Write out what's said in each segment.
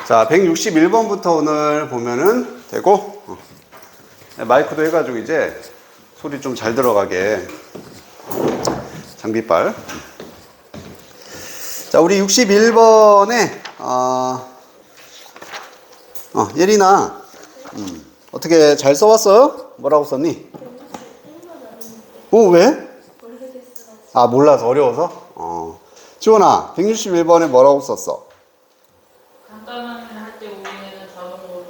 자, 161번부터 오늘 보면은 되고, 마이크도 해가지고 이제 소리 좀 잘 들어가게 장비빨. 자, 우리 61번에 예린아, 어떻게 잘 써왔어요? 뭐라고 썼니? 왜? 아, 몰라서 어려워서? 지원아, 161번에 뭐라고 썼어? 간단한 일 할 때 우리는 자동으로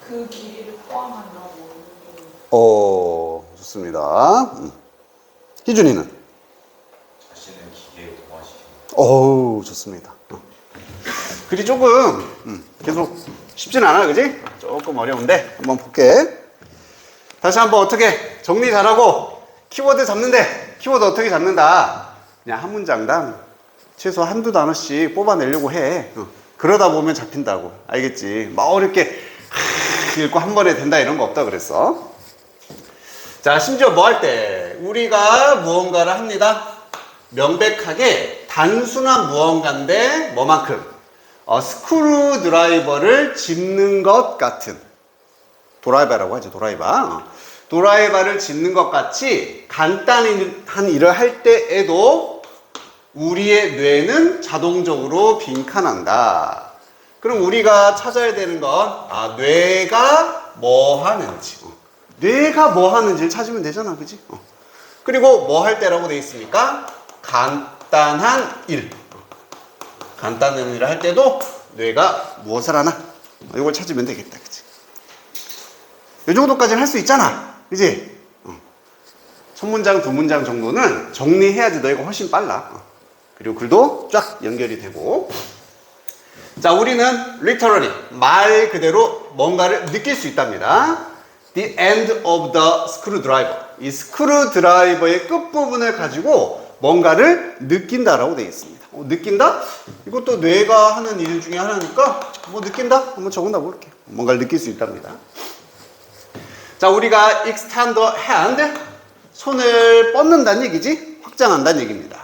그 길이를 포함한다고. 좋습니다. 희준이는? 자신은 기계에 동화시키는. 좋습니다. 글이 조금 계속 쉽진 않아, 그지? 조금 어려운데 한번 볼게. 다시 한번 어떻게 정리 잘하고 키워드 잡는데 키워드 어떻게 잡는다. 그냥 한 문장당 최소 한두 단어씩 뽑아내려고 해. 그러다 보면 잡힌다고. 알겠지? 막 어렵게 읽고 한 번에 된다 이런 거 없다 그랬어. 자, 심지어 뭐 할 때 우리가 무언가를 합니다. 명백하게 단순한 무언가인데 뭐만큼? 스크루 드라이버를 짚는 것 같은, 도라이바라고 하죠. 도라이바를 짚는 것 같이 간단한 일을 할 때에도 우리의 뇌는 자동적으로 빈칸한다. 그럼 우리가 찾아야 되는 건 뇌가 뭐 하는지, 뇌가 뭐 하는지를 찾으면 되잖아, 그지? 그리고 뭐 할 때라고 돼 있습니까? 간단한 일. 간단한 일을 할 때도 뇌가 무엇을 하나? 이걸 찾으면 되겠다, 그치? 이 정도까지는 할 수 있잖아, 그치? 첫 문장, 두 문장 정도는 정리해야지 너희가 훨씬 빨라. 그리고 글도 쫙 연결이 되고. 자, 우리는 literally 말 그대로 뭔가를 느낄 수 있답니다. The end of the screwdriver. 이 스크루드라이버의 끝부분을 가지고 뭔가를 느낀다라고 되어 있습니다. 느낀다? 이것도 뇌가 하는 일 중에 하나니까 뭐 느낀다? 한번 적어놔 볼게. 뭔가를 느낄 수 있답니다. 자, 우리가 extend the hand, 손을 뻗는다는 얘기지? 확장한다는 얘기입니다.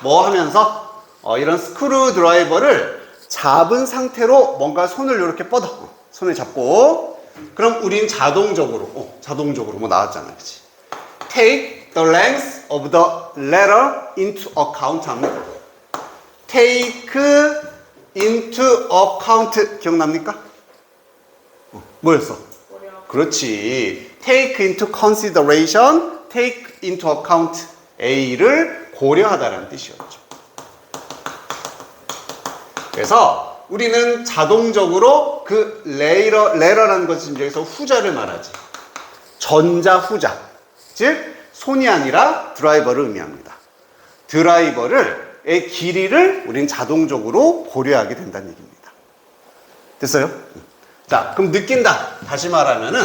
뭐 하면서? 이런 스크루드라이버를 잡은 상태로 뭔가 손을 이렇게 뻗어. 손을 잡고. 그럼 우린 자동적으로 뭐 나왔잖아, 그치? Take the length of the letter into account 합니다. Take into account 기억납니까? 뭐였어? 그렇지. Take into consideration, take into account A를 고려하다라는 뜻이었죠. 그래서 우리는 자동적으로 그 레러라는 것은 여기서 후자를 말하지. 전자후자. 즉, 손이 아니라 드라이버를 의미합니다. 드라이버의 길이를 우리는 자동적으로 고려하게 된다는 얘기입니다. 됐어요? 자, 그럼 느낀다. 다시 말하면은,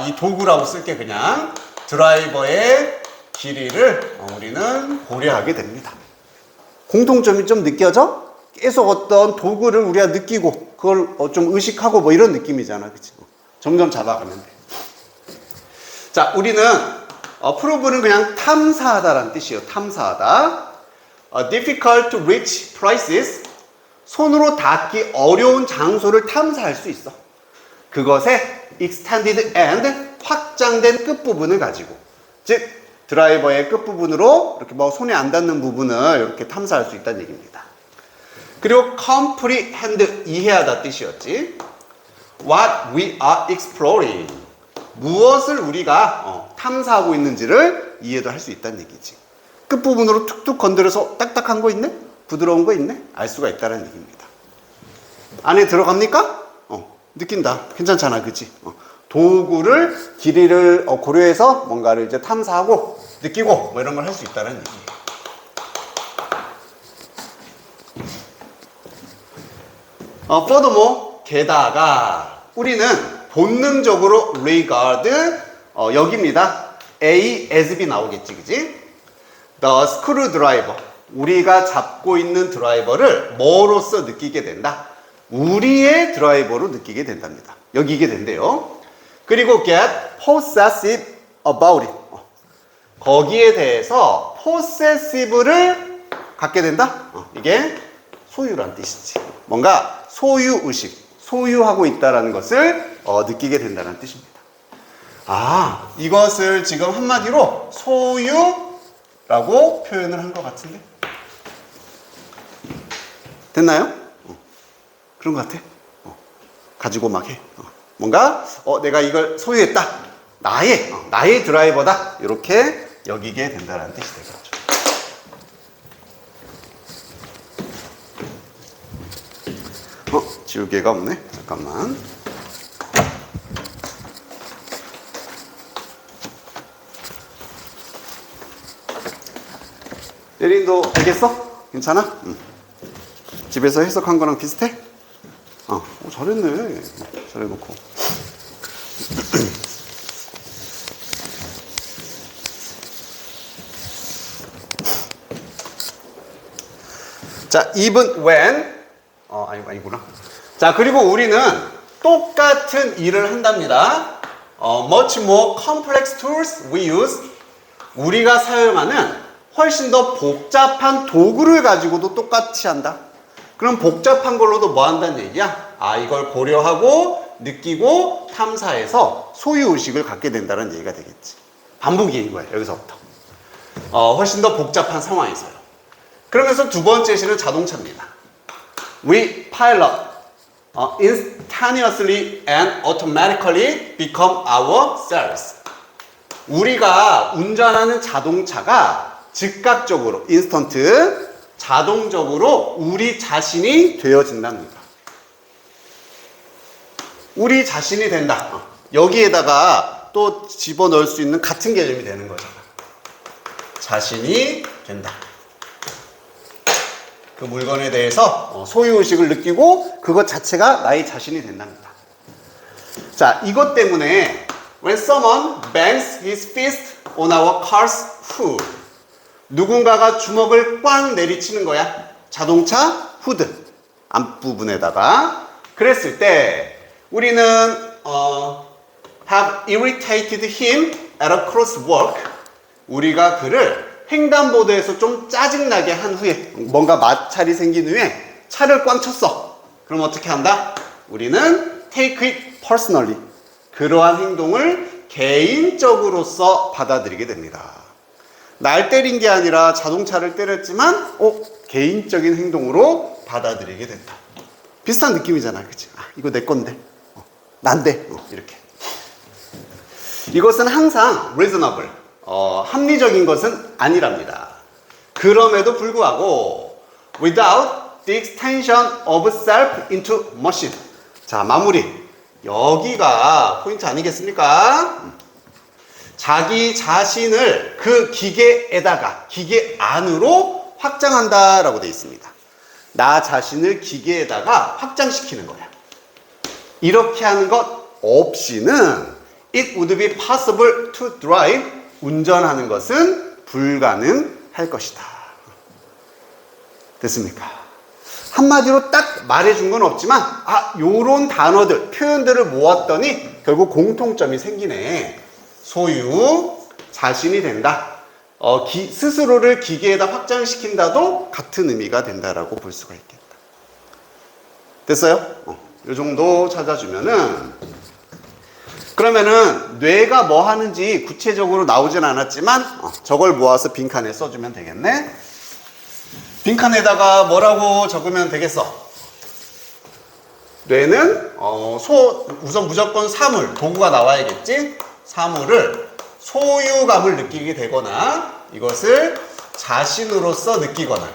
이 도구라고 쓸게 그냥. 드라이버의 길이를 우리는 고려하게 됩니다. 공통점이 좀 느껴져? 계속 어떤 도구를 우리가 느끼고 그걸 좀 의식하고 뭐 이런 느낌이잖아, 그치? 점점 잡아가면 돼. 자, 우리는 prove는 그냥 탐사하다라는 뜻이에요. 탐사하다. difficult to reach places, 손으로 닿기 어려운 장소를 탐사할 수 있어. 그것의 extended end, 확장된 끝부분을 가지고, 즉 드라이버의 끝부분으로 이렇게 뭐 손에 안 닿는 부분을 이렇게 탐사할 수 있다는 얘기입니다. 그리고 comprehend, 이해하다 뜻이었지. What we are exploring, 무엇을 우리가 탐사하고 있는지를 이해도 할 수 있다는 얘기지. 끝부분으로 툭툭 건드려서 딱딱한 거 있네? 부드러운 거 있네? 알 수가 있다는 얘기입니다. 안에 들어갑니까? 느낀다. 괜찮잖아, 그치? 도구를, 길이를 고려해서 뭔가를 이제 탐사하고 느끼고 뭐 이런 걸 할 수 있다는 얘기예요. furthermore, 게다가 우리는 본능적으로 regard, 여기입니다. A as B 나오겠지, 그지? The screwdriver, 우리가 잡고 있는 드라이버를 뭐로써 느끼게 된다? 우리의 드라이버로 느끼게 된답니다. 여기게 된대요. 그리고 get possessive about it, 거기에 대해서 possessive를 갖게 된다? 이게 소유란 뜻이지. 뭔가 소유의식, 소유하고 있다는 것을 느끼게 된다는 뜻입니다. 아, 이것을 지금 한마디로 소유라고 표현을 한 것 같은데? 됐나요? 그런 것 같아. 가지고 막 해. 뭔가 내가 이걸 소유했다. 나의 드라이버다. 이렇게 여기게 된다는 뜻이 되겠죠. 지우개가 없네. 잠깐만. 예린도 알겠어? 괜찮아? 집에서 해석한 거랑 비슷해? 잘했네. 잘해놓고. 자, even when. 아니구나. 자, 그리고 우리는 똑같은 일을 한답니다. Much more complex tools we use. 우리가 사용하는 훨씬 더 복잡한 도구를 가지고도 똑같이 한다. 그럼 복잡한 걸로도 뭐 한다는 얘기야? 이걸 고려하고 느끼고 탐사해서 소유의식을 갖게 된다는 얘기가 되겠지. 반복인 거야, 여기서부터. 훨씬 더 복잡한 상황에서요. 그러면서 두 번째 시는 자동차입니다. We pilot instantaneously and automatically become ourselves. 우리가 운전하는 자동차가 즉각적으로, 인스턴트, 자동적으로 우리 자신이 되어진답니다. 우리 자신이 된다. 여기에다가 또 집어넣을 수 있는 같은 개념이 되는 거잖아. 자신이 된다. 그 물건에 대해서 소유의식을 느끼고 그것 자체가 나의 자신이 된답니다. 자, 이것 때문에 when someone bangs his fist on our car's hood, 누군가가 주먹을 꽝 내리치는 거야. 자동차 후드 앞부분에다가. 그랬을 때 우리는 have irritated him at a crosswalk. 우리가 그를 횡단보도에서 좀 짜증나게 한 후에, 뭔가 마찰이 생긴 후에 차를 꽝 쳤어. 그럼 어떻게 한다? 우리는 take it personally. 그러한 행동을 개인적으로서 받아들이게 됩니다. 날 때린 게 아니라 자동차를 때렸지만 개인적인 행동으로 받아들이게 된다. 비슷한 느낌이잖아, 그치? 이거 내 건데, 난데, 이렇게. 이것은 항상 reasonable, 합리적인 것은 아니랍니다. 그럼에도 불구하고 without the extension of self into machine. 자, 마무리. 여기가 포인트 아니겠습니까? 자기 자신을 그 기계에다가, 기계 안으로 확장한다라고 되어 있습니다. 나 자신을 기계에다가 확장시키는 거야. 이렇게 하는 것 없이는 it would be possible to drive, 운전하는 것은 불가능할 것이다. 됐습니까? 한마디로 딱 말해준 건 없지만 요런 단어들, 표현들을 모았더니 결국 공통점이 생기네. 소유, 자신이 된다. 스스로를 기계에다 확장시킨다도 같은 의미가 된다라고 볼 수가 있겠다. 됐어요? 요 정도 찾아주면은, 그러면은 뇌가 뭐 하는지 구체적으로 나오진 않았지만 저걸 모아서 빈칸에 써주면 되겠네. 빈칸에다가 뭐라고 적으면 되겠어? 뇌는 우선 무조건 사물, 도구가 나와야겠지? 사물을 소유감을 느끼게 되거나 이것을 자신으로서 느끼거나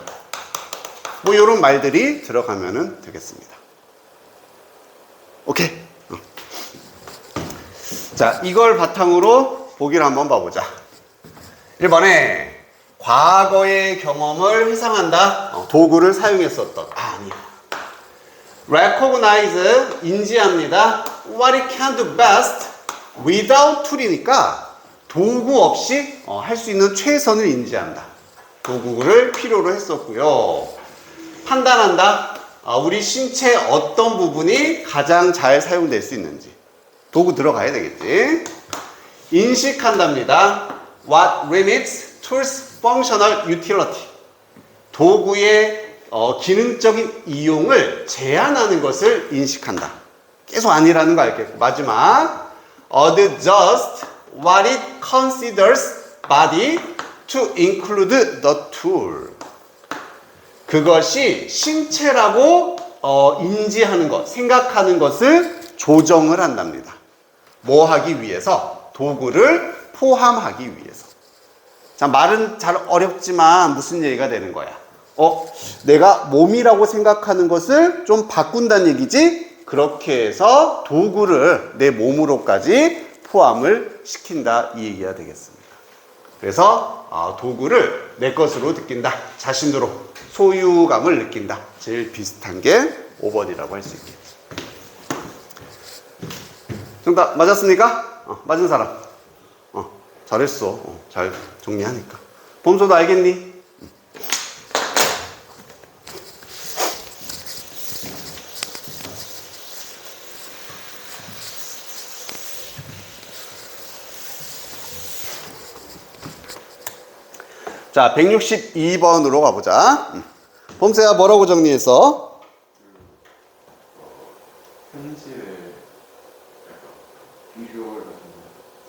뭐 이런 말들이 들어가면 되겠습니다. 오케이? 자, 이걸 바탕으로 보기를 한번 봐보자. 1번에 과거의 경험을 회상한다. 도구를 사용했었던. 아니야. recognize, 인지합니다. what it can do best without tool이니까 도구 없이 할 수 있는 최선을 인지한다. 도구를 필요로 했었고요. 판단한다. 우리 신체 어떤 부분이 가장 잘 사용될 수 있는지. 도구 들어가야 되겠지. 인식한답니다. What limits tools functional utility. 도구의 기능적인 이용을 제한하는 것을 인식한다. 계속 아니라는 거 알겠고. 마지막. adjust what it considers body to include the tool. 그것이 신체라고 인지하는 것, 생각하는 것을 조정을 한답니다. 뭐 하기 위해서? 도구를 포함하기 위해서. 자, 말은 잘 어렵지만 무슨 얘기가 되는 거야? 내가 몸이라고 생각하는 것을 좀 바꾼다는 얘기지? 그렇게 해서 도구를 내 몸으로까지 포함을 시킨다, 이 얘기가 되겠습니다. 그래서 도구를 내 것으로 느낀다, 자신으로 소유감을 느낀다. 제일 비슷한 게 5번이라고 할 수 있겠지. 정답 맞았습니까? 맞은 사람. 잘했어. 잘 정리하니까. 범서도 알겠니? 자, 162번으로 가보자. 범세야 뭐라고 정리했어? 현실의 비주얼을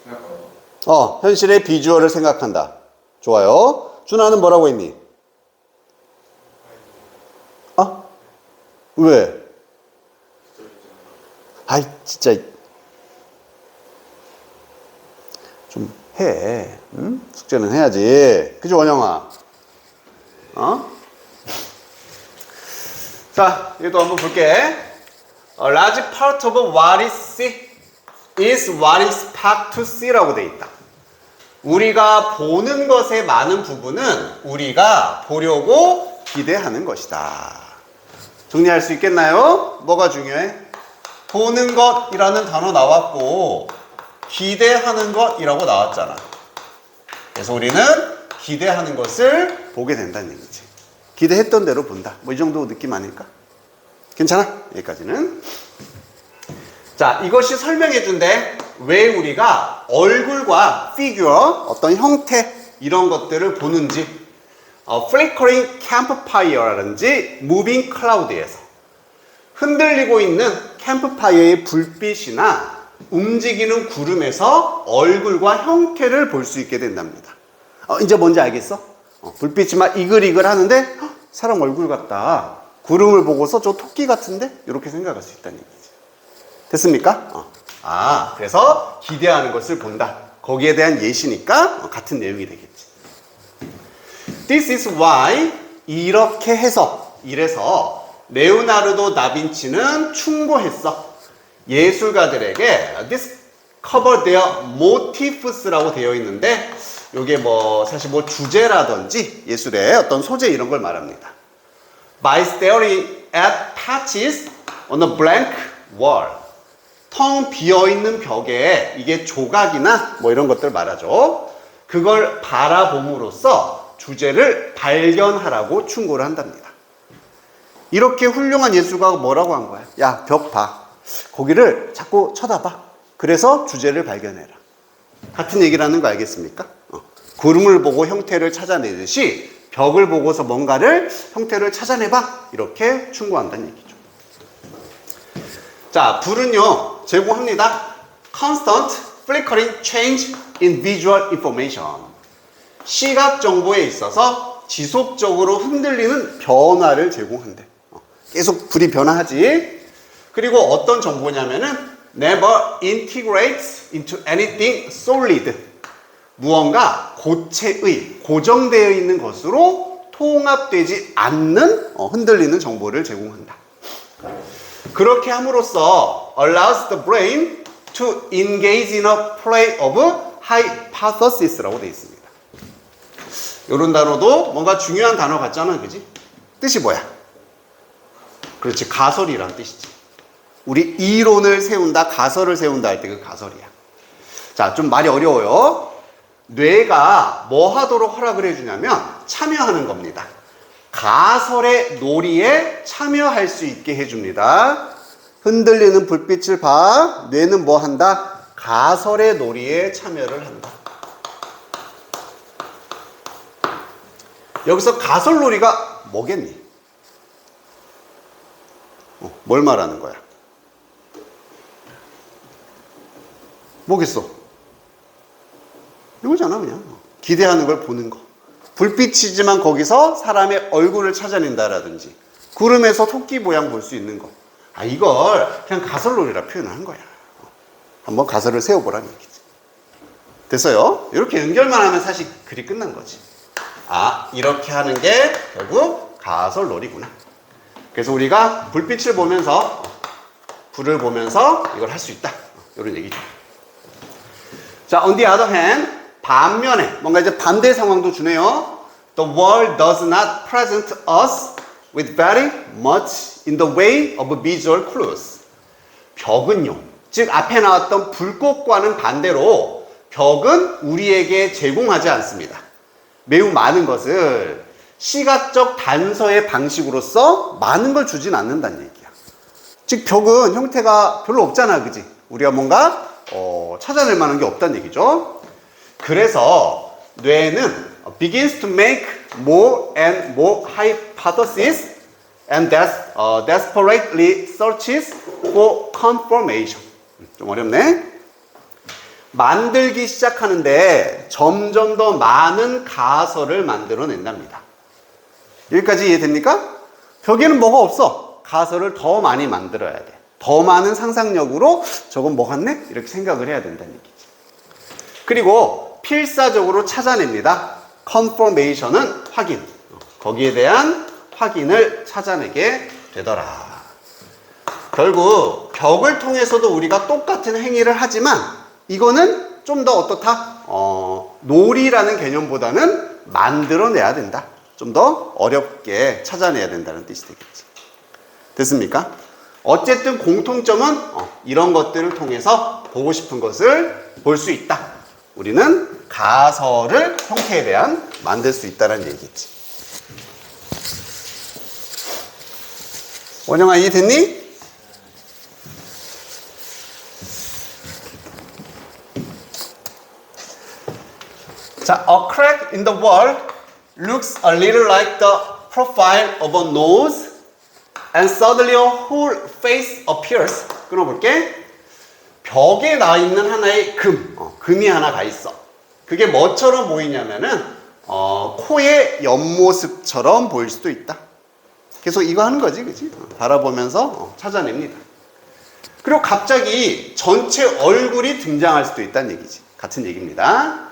생각하고 현실의 비주얼을 생각한다. 좋아요. 준하는 뭐라고 했니? 왜? 아이, 진짜. 좀 해. 응? 숙제는 해야지. 그죠, 원영아? 자, 이것도 한번 볼게. A large part of what is see is what is expect to see라고 돼 있다. 우리가 보는 것의 많은 부분은 우리가 보려고 기대하는 것이다. 정리할 수 있겠나요? 뭐가 중요해? 보는 것이라는 단어 나왔고 기대하는 것이라고 나왔잖아. 그래서 우리는 기대하는 것을 보게 된다는 얘기지. 기대했던 대로 본다. 뭐 이 정도 느낌 아닐까? 괜찮아? 여기까지는. 자, 이것이 설명해 준대. 왜 우리가 얼굴과 피규어, 어떤 형태 이런 것들을 보는지. flickering campfire라든지 moving cloud에서 흔들리고 있는 캠프파이어의 불빛이나 움직이는 구름에서 얼굴과 형태를 볼 수 있게 된답니다. 이제 뭔지 알겠어? 불빛이 막 이글이글 하는데 사람 얼굴 같다. 구름을 보고서 저 토끼 같은데? 이렇게 생각할 수 있다는 얘기지. 됐습니까? 그래서 기대하는 것을 본다. 거기에 대한 예시니까 같은 내용이 되겠지. This is why 이렇게 해서 이래서 레오나르도 다빈치는 충고했어. 예술가들에게 discover their motifs라고 되어 있는데 이게 뭐 사실 뭐 주제라든지 예술의 어떤 소재 이런 걸 말합니다. By staring at patches on a blank wall. 텅 비어있는 벽에 이게 조각이나 뭐 이런 것들 말하죠. 그걸 바라봄으로써 주제를 발견하라고 충고를 한답니다. 이렇게 훌륭한 예술가가 뭐라고 한 거야? 야, 벽 봐. 거기를 자꾸 쳐다봐. 그래서 주제를 발견해라. 같은 얘기라는 거 알겠습니까? 구름을 보고 형태를 찾아내듯이 벽을 보고서 뭔가를 형태를 찾아내봐. 이렇게 충고한다는 얘기죠. 자, 불은요 제공합니다. Constant flickering change in visual information. 시각 정보에 있어서 지속적으로 흔들리는 변화를 제공한대. 계속 불이 변화하지. 그리고 어떤 정보냐면은 never integrates into anything solid. 무언가 고체의, 고정되어 있는 것으로 통합되지 않는 흔들리는 정보를 제공한다. 그렇게 함으로써 allows the brain to engage in a play of hypothesis라고 되어 있습니다. 이런 단어도 뭔가 중요한 단어 같잖아, 그지? 뜻이 뭐야? 그렇지, 가설이란 뜻이지. 우리 이론을 세운다, 가설을 세운다 할 때 그 가설이야. 자, 좀 말이 어려워요. 뇌가 뭐 하도록 허락을 해주냐면 참여하는 겁니다. 가설의 놀이에 참여할 수 있게 해줍니다. 흔들리는 불빛을 봐. 뇌는 뭐 한다? 가설의 놀이에 참여를 한다. 여기서 가설 놀이가 뭐겠니? 뭘 말하는 거야? 뭐겠어? 이거잖아, 그냥. 기대하는 걸 보는 거. 불빛이지만 거기서 사람의 얼굴을 찾아낸다라든지, 구름에서 토끼 모양 볼 수 있는 거. 아, 이걸 그냥 가설놀이라 표현을 한 거야. 한번 가설을 세워보라는 얘기지. 됐어요? 이렇게 연결만 하면 사실 글이 끝난 거지. 아, 이렇게 하는 게 결국 가설놀이구나. 그래서 우리가 불빛을 보면서, 불을 보면서 이걸 할 수 있다. 이런 얘기죠. 자, on the other hand, 반면에 뭔가 이제 반대 상황도 주네요. The world does not present us with very much in the way of visual clues. 벽은요, 즉 앞에 나왔던 불꽃과는 반대로 벽은 우리에게 제공하지 않습니다. 매우 많은 것을 시각적 단서의 방식으로서 많은 걸 주진 않는다는 얘기야. 즉 벽은 형태가 별로 없잖아, 그지? 우리가 뭔가 찾아낼 만한 게 없다는 얘기죠. 그래서 뇌는 begins to make more and more hypotheses and desperately searches for confirmation. 좀 어렵네. 만들기 시작하는데 점점 더 많은 가설을 만들어낸답니다. 여기까지 이해됩니까? 벽에는 뭐가 없어. 가설을 더 많이 만들어야 돼. 더 많은 상상력으로 저건 뭐 같네? 이렇게 생각을 해야 된다는 얘기지. 그리고 필사적으로 찾아냅니다. confirmation은 확인. 거기에 대한 확인을 찾아내게 되더라. 결국 벽을 통해서도 우리가 똑같은 행위를 하지만 이거는 좀 더 어떻다? 놀이라는 개념보다는 만들어내야 된다. 좀 더 어렵게 찾아내야 된다는 뜻이 되겠지. 됐습니까? 어쨌든 공통점은 이런 것들을 통해서 보고 싶은 것을 볼 수 있다. 우리는 가설을 형태에 대한 만들 수 있다는 얘기겠지. 원영아, 이해됐니? 자, a crack in the wall looks a little like the profile of a nose and suddenly a whole face appears. 끊어볼게. 벽에 나 있는 하나의 금이 하나 가 있어. 그게 뭐처럼 보이냐면은 코의 옆모습처럼 보일 수도 있다. 계속 이거 하는 거지, 그치? 바라보면서 찾아냅니다. 그리고 갑자기 전체 얼굴이 등장할 수도 있다는 얘기지. 같은 얘기입니다.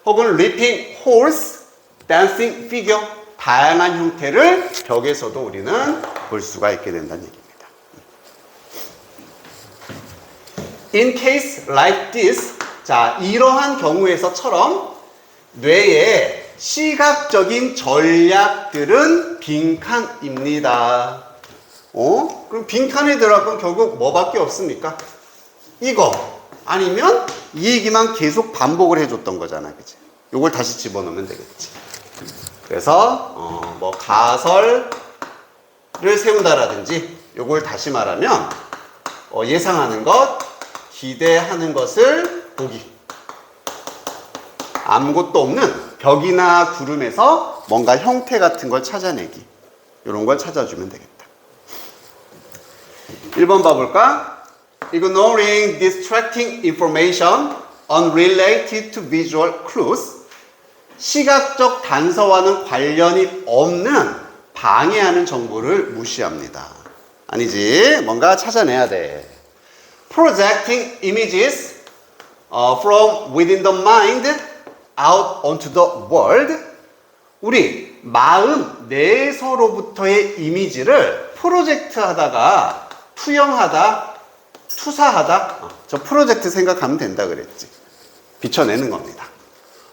혹은 leaping horse, dancing figure, 다양한 형태를 벽에서도 우리는 볼 수가 있게 된다는 얘기입니다. In case like this, 자, 이러한 경우에서처럼 뇌의 시각적인 전략들은 빈칸입니다. 그럼 빈칸에 들어갈 건 결국 뭐밖에 없습니까? 이거 아니면 이 얘기만 계속 반복을 해줬던 거잖아, 그치? 요걸 다시 집어넣으면 되겠지. 그래서 뭐 가설을 세운다라든지 요걸 다시 말하면 예상하는 것, 기대하는 것을 보기. 아무것도 없는 벽이나 구름에서 뭔가 형태 같은 걸 찾아내기. 이런 걸 찾아주면 되겠다. 1번 봐볼까? Ignoring distracting information unrelated to visual clues. 시각적 단서와는 관련이 없는 방해하는 정보를 무시합니다. 아니지, 뭔가 찾아내야 돼. Projecting images from within the mind out onto the world. 우리 마음 내에서로부터의 이미지를 프로젝트 하다가 투영하다, 투사하다, 저 프로젝트 생각하면 된다 그랬지. 비춰내는 겁니다.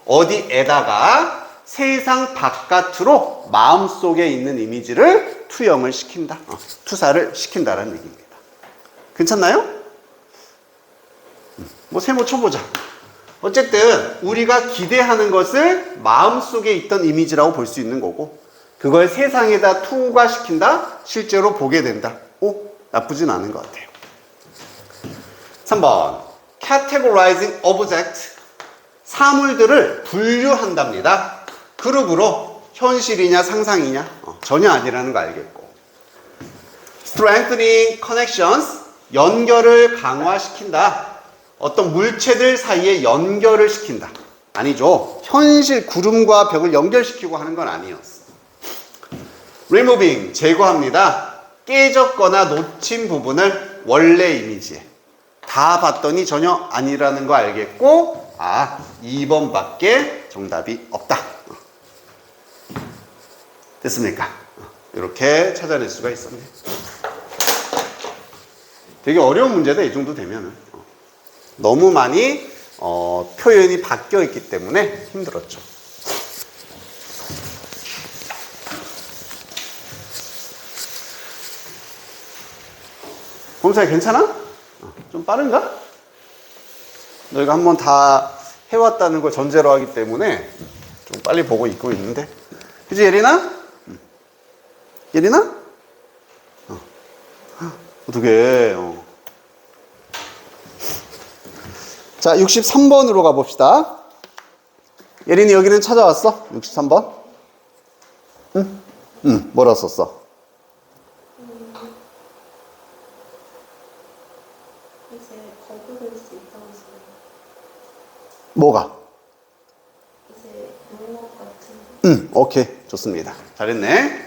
어디에다가 세상 바깥으로 마음속에 있는 이미지를 투영을 시킨다, 투사를 시킨다라는 얘기입니다. 괜찮나요? 뭐 세모 쳐보자. 어쨌든 우리가 기대하는 것을 마음속에 있던 이미지라고 볼 수 있는 거고, 그걸 세상에다 투과시킨다, 실제로 보게 된다. 나쁘진 않은 것 같아요. 3번 categorizing object. 사물들을 분류한답니다. 그룹으로 현실이냐 상상이냐 전혀 아니라는 거 알겠고, strengthening connections. 연결을 강화시킨다. 어떤 물체들 사이에 연결을 시킨다. 아니죠. 현실 구름과 벽을 연결시키고 하는 건 아니었어. removing, 제거합니다. 깨졌거나 놓친 부분을 원래 이미지에. 다 봤더니 전혀 아니라는 거 알겠고, 2번밖에 정답이 없다. 됐습니까? 이렇게 찾아낼 수가 있었네. 되게 어려운 문제다, 이 정도 되면은. 너무 많이 표현이 바뀌어 있기 때문에 힘들었죠. 봄사이 괜찮아? 좀 빠른가? 너희가 한번 다 해왔다는 걸 전제로 하기 때문에 좀 빨리 보고 있고 있는데. 그치, 예린아? 예린아? 어떡해. 자, 63번으로 가봅시다. 예린이 여기는 찾아왔어? 63번? 응? 응, 뭐라 썼어? 이제 거부될 수 있다고 했어요. 뭐가? 이제 농업 같은 응, 오케이. 좋습니다. 잘했네.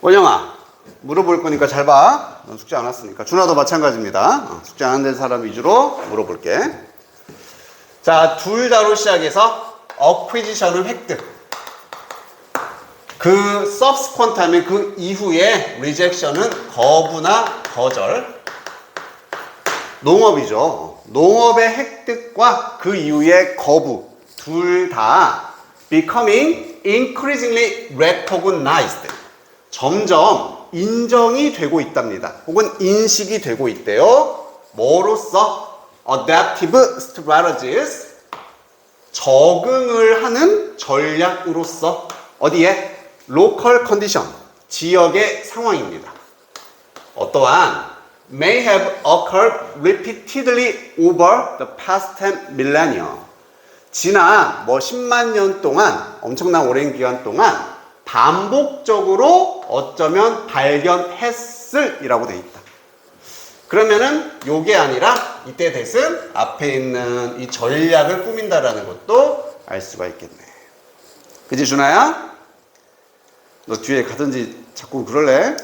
원영아, 물어볼 거니까 잘 봐. 넌 숙제 안 왔으니까. 준아도 마찬가지입니다. 숙제 안 한 사람 위주로 물어볼게. 자, 둘 다로 시작해서 acquisition은 획득. 그 subsequent 하면 그 이후에 rejection은 거부나 거절. 농업이죠. 농업의 획득과 그 이후의 거부. 둘 다 becoming increasingly recognized. 점점 인정이 되고 있답니다. 혹은 인식이 되고 있대요. 뭐로써? adaptive strategies. 적응을 하는 전략으로서. 어디에? local condition. 지역의 상황입니다. 어떠한 may have occurred repeatedly over the past 10 millennia. 지난 10만 년 동안, 엄청난 오랜 기간 동안 반복적으로 어쩌면 발견했을 이라고 돼 있다. 그러면은 요게 아니라 이때 대신 앞에 있는 이 전략을 꾸민다라는 것도 알 수가 있겠네. 그지, 준아야? 너 뒤에 가든지 자꾸 그럴래?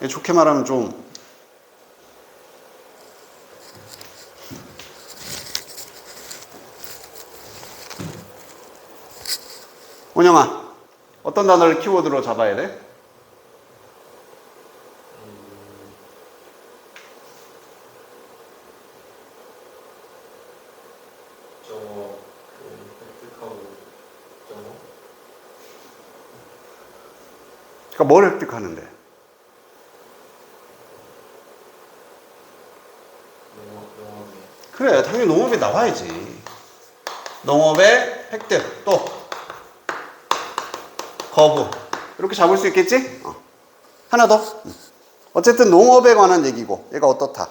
좋게 말하면 좀 원영아, 어떤 단어를 키워드로 잡아야 돼? 그러니까 뭘 획득하는데? 그래, 당연히 농업에 나와야지. 농업의 획득, 또 거부. 이렇게 잡을 수 있겠지? 하나 더. 어쨌든 농업에 관한 얘기고, 얘가 어떻다?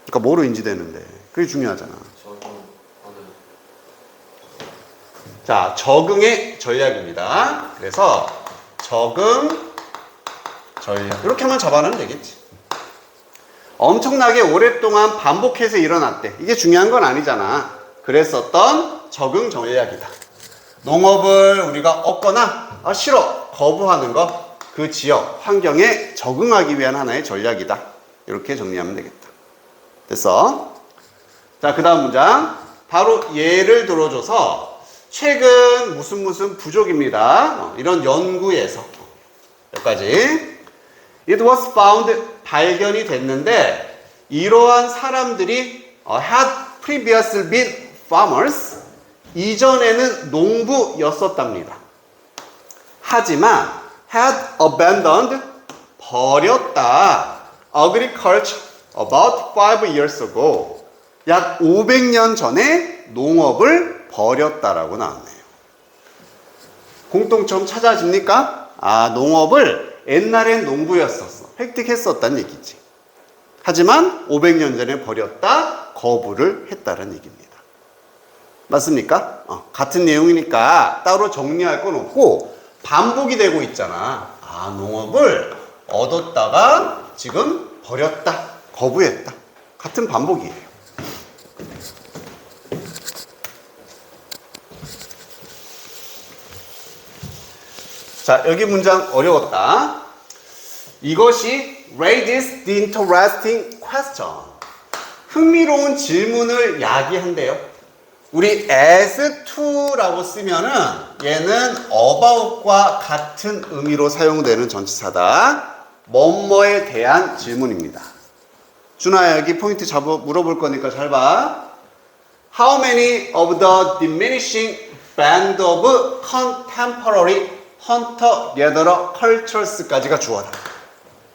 그러니까 뭐로 인지되는데? 그게 중요하잖아. 자, 적응의 전략입니다. 그래서 적응 전략. 이렇게 하면 잡아내면 되겠지. 엄청나게 오랫동안 반복해서 일어났대. 이게 중요한 건 아니잖아. 그랬었던 적응 전략이다. 농업을 우리가 얻거나 싫어, 거부하는 거, 그 지역, 환경에 적응하기 위한 하나의 전략이다. 이렇게 정리하면 되겠다. 됐어? 자, 그 다음 문장. 바로 예를 들어줘서 최근 무슨 부족입니다. 이런 연구에서 여기까지. It was found, 발견이 됐는데 이러한 사람들이 had previously been farmers, 이전에는 농부였었답니다. 하지만 had abandoned, 버렸다, agriculture about 5 years ago, 약 500년 전에 농업을 버렸다라고 나왔네요. 공통점 찾아집니까? 농업을 옛날엔 농부였었어. 획득했었다는 얘기지. 하지만 500년 전에 버렸다, 거부를 했다는 얘기입니다. 맞습니까? 같은 내용이니까 따로 정리할 건 없고 반복이 되고 있잖아. 아, 농업을 얻었다가 지금 버렸다, 거부했다. 같은 반복이에요. 자, 여기 문장 어려웠다. 이것이 raises the interesting question. 흥미로운 질문을 야기한대요. 우리 as to라고 쓰면은 얘는 about과 같은 의미로 사용되는 전치사다. 뭐뭐에 대한 질문입니다. 준아야, 여기 포인트 물어볼 거니까 잘 봐. How many of the diminishing band of contemporary hunter-gatherer cultures까지가 주어다.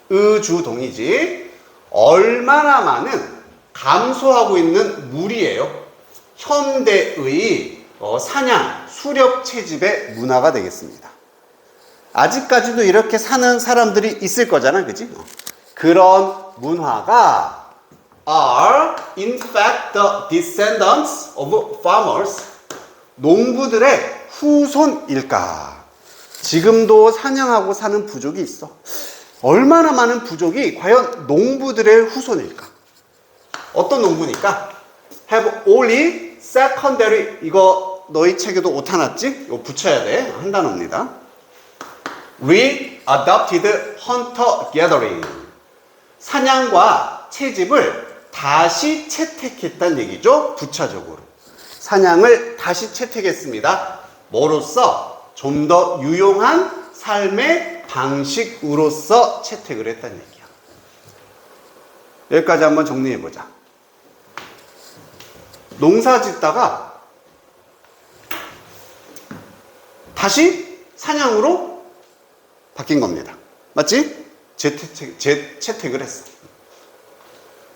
의주동이지. 얼마나 많은 감소하고 있는 무리예요. 현대의 사냥, 수렵 채집의 문화가 되겠습니다. 아직까지도 이렇게 사는 사람들이 있을 거잖아, 그지? 그런 문화가 are in fact the descendants of farmers. 농부들의 후손일까? 지금도 사냥하고 사는 부족이 있어. 얼마나 많은 부족이 과연 농부들의 후손일까? 어떤 농부니까? have only secondary, 이거 너희 책에도 오타 났지? 이거 붙여야 돼. 한 단어입니다. re-adopted hunter-gathering. 사냥과 채집을 다시 채택했다는 얘기죠. 부차적으로. 사냥을 다시 채택했습니다. 뭐로써? 좀 더 유용한 삶의 방식으로서 채택을 했다는 얘기야. 여기까지 한번 정리해보자. 농사 짓다가 다시 사냥으로 바뀐 겁니다. 맞지? 재채택을 했어.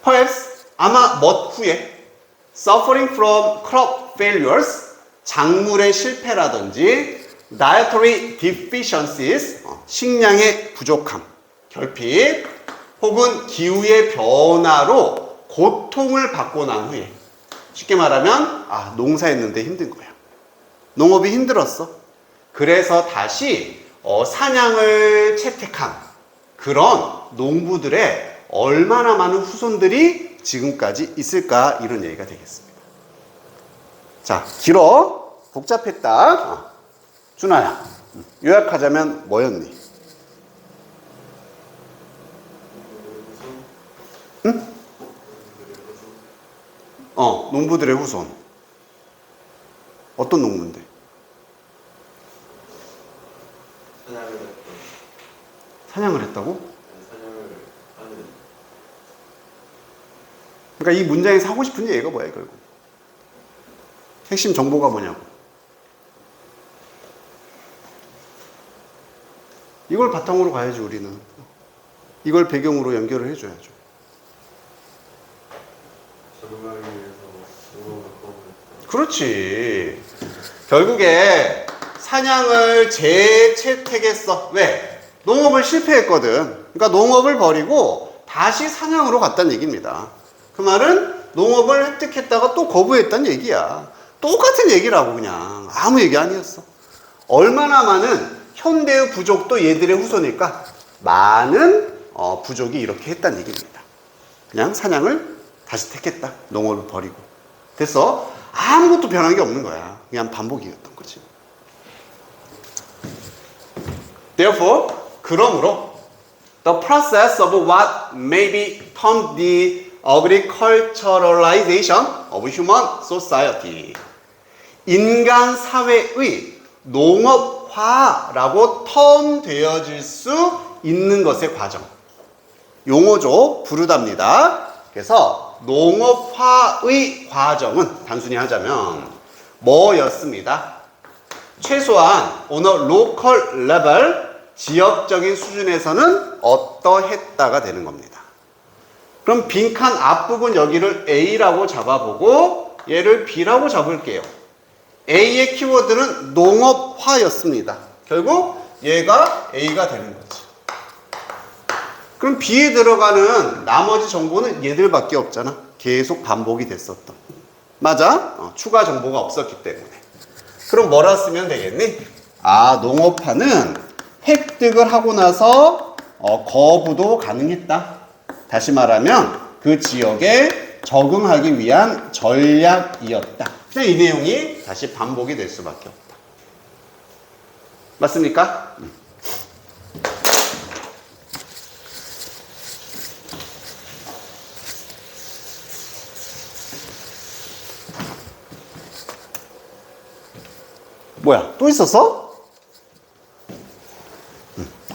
Perhaps, 아마 멋 후에 suffering from crop failures, 작물의 실패라든지 dietary deficiencies, 식량의 부족함, 결핍, 혹은 기후의 변화로 고통을 받고 난 후에, 쉽게 말하면 농사했는데 힘든 거야. 농업이 힘들었어. 그래서 다시 사냥을 채택한 그런 농부들의 얼마나 많은 후손들이 지금까지 있을까, 이런 얘기가 되겠습니다. 자, 길어. 복잡했다. 준아야, 요약하자면 뭐였니? 응? 농부들의 후손. 어떤 농부인데? 사냥을 했다고? 사냥을 하는. 그러니까 이 문장에서 하고 싶은 얘기가 뭐야, 결국? 핵심 정보가 뭐냐고. 이걸 바탕으로 가야지, 우리는. 이걸 배경으로 연결을 해줘야죠. 적응하기 위해서 농업을 거부했다. 그렇지. 결국에 사냥을 재채택했어. 왜? 농업을 실패했거든. 그러니까 농업을 버리고 다시 사냥으로 갔다는 얘기입니다. 그 말은 농업을 획득했다가 또 거부했다는 얘기야. 똑같은 얘기라고, 그냥. 아무 얘기 아니었어. 얼마나 많은 현대의 부족도 얘들의 후손일까? 많은 부족이 이렇게 했다는 얘기입니다. 그냥 사냥을 다시 택했다. 농업을 버리고. 됐어? 아무것도 변한 게 없는 거야. 그냥 반복이었던 거지. Therefore, 그러므로 the process of what may be termed the agriculturalization of human society. 인간 사회의 농업화라고 텀되어질 수 있는 것의 과정. 용어죠. 부르답니다. 그래서 농업화의 과정은 단순히 하자면 뭐였습니다? 최소한 on a local level, 지역적인 수준에서는 어떠했다가 되는 겁니다. 그럼 빈칸 앞부분 여기를 A라고 잡아보고 얘를 B라고 잡을게요. A의 키워드는 농업화였습니다. 결국 얘가 A가 되는 거지. 그럼 B에 들어가는 나머지 정보는 얘들밖에 없잖아. 계속 반복이 됐었던. 맞아. 추가 정보가 없었기 때문에. 그럼 뭐라 쓰면 되겠니? 아, 농업화는 획득을 하고 나서 거부도 가능했다. 다시 말하면 그 지역에 적응하기 위한 전략이었다. 그냥 이 내용이 다시 반복이 될 수밖에 없다. 맞습니까? 뭐야? 또 있었어?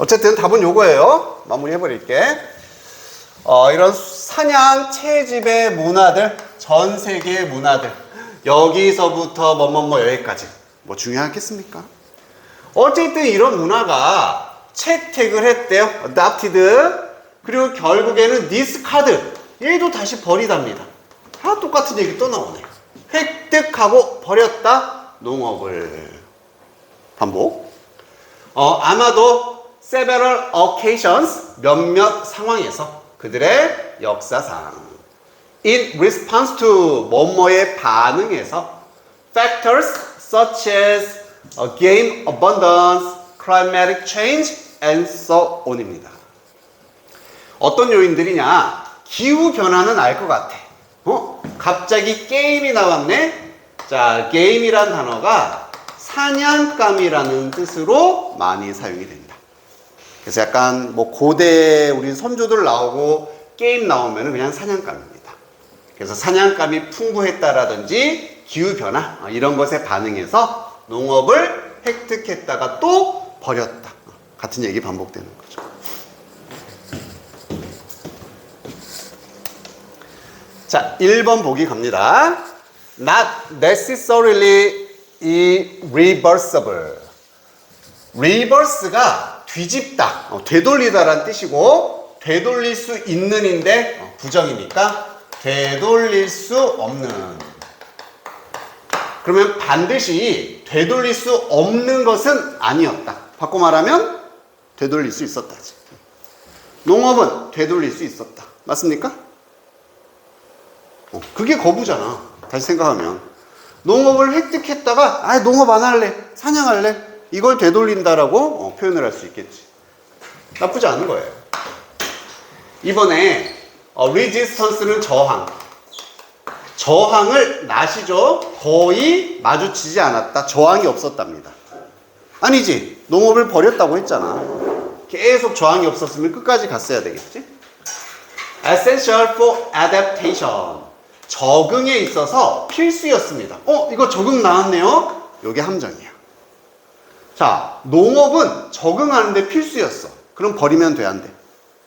어쨌든 답은 요거예요. 마무리해버릴게. 이런 사냥 채집의 문화들, 전 세계의 문화들, 여기서부터 뭐뭐뭐 여기까지 뭐 중요하겠습니까? 어쨌든 이런 문화가 채택을 했대요. adopted. 그리고 결국에는 discard. 얘도 다시 버리답니다. 다 똑같은 얘기 또 나오네. 획득하고 버렸다. 농업을. 반복. 아마도 several occasions. 몇몇 상황에서 그들의 역사상 in response to 뭐뭐의 반응에서 factors such as game abundance, climatic change, and so on입니다. 어떤 요인들이냐? 기후 변화는 알 것 같아. 갑자기 게임이 나왔네. 자, 게임이란 단어가 사냥감이라는 뜻으로 많이 사용이 된다. 그래서 약간 뭐 고대 우리 선조들 나오고 게임 나오면 그냥 사냥감입니다. 그래서 사냥감이 풍부했다라든지 기후변화 이런 것에 반응해서 농업을 획득했다가 또 버렸다. 같은 얘기 반복되는 거죠. 자, 1번 보기 갑니다. Not necessarily irreversible. reverse가 뒤집다, 되돌리다란 뜻이고 되돌릴 수 있는인데 부정이니까 되돌릴 수 없는. 그러면 반드시 되돌릴 수 없는 것은 아니었다. 바꿔 말하면 되돌릴 수 있었다지. 농업은 되돌릴 수 있었다. 맞습니까? 그게 거부잖아. 다시 생각하면 농업을 획득했다가 농업 안 할래, 사냥할래, 이걸 되돌린다라고 표현을 할 수 있겠지. 나쁘지 않은 거예요. 이번에 resistance는 저항. 저항을 나시죠. 거의 마주치지 않았다. 저항이 없었답니다. 아니지. 농업을 버렸다고 했잖아. 계속 저항이 없었으면 끝까지 갔어야 되겠지. Essential for adaptation. 적응에 있어서 필수였습니다. 이거 적응 나왔네요. 이게 함정이야. 자, 농업은 적응하는데 필수였어. 그럼 버리면 돼, 안 돼?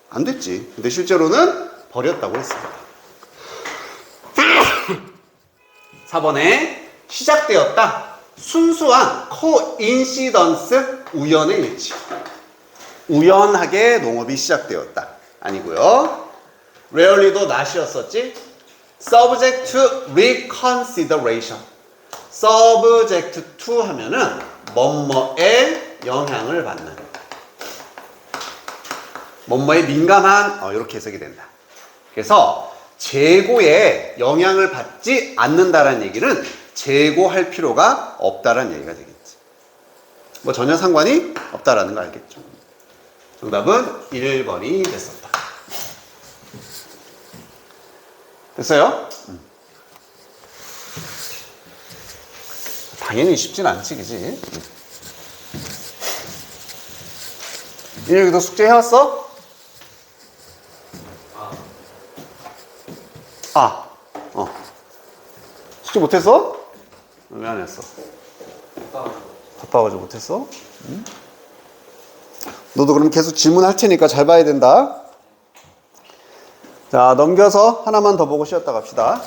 안 됐지. 근데 실제로는 버렸다고 했습니다. 4번에 시작되었다. 순수한 코인시던스, 우연의 일치. 우연하게 농업이 시작되었다. 아니고요. rarely도 not이었었지. subject to reconsideration. subject to 하면은 뭐뭐에 영향을 받는, 뭐뭐에 민감한, 이렇게 해석이 된다. 그래서 재고에 영향을 받지 않는다라는 얘기는 재고할 필요가 없다라는 얘기가 되겠지. 뭐 전혀 상관이 없다라는 거 알겠죠. 정답은 1번이 됐었다. 됐어요? 당연히 쉽진 않지, 그지? 여기도 숙제 해왔어? 숙제 못했어? 왜 안 했어? 바빠가지고 못했어? 응? 너도 그럼 계속 질문할 테니까 잘 봐야 된다. 자, 넘겨서 하나만 더 보고 쉬었다 갑시다.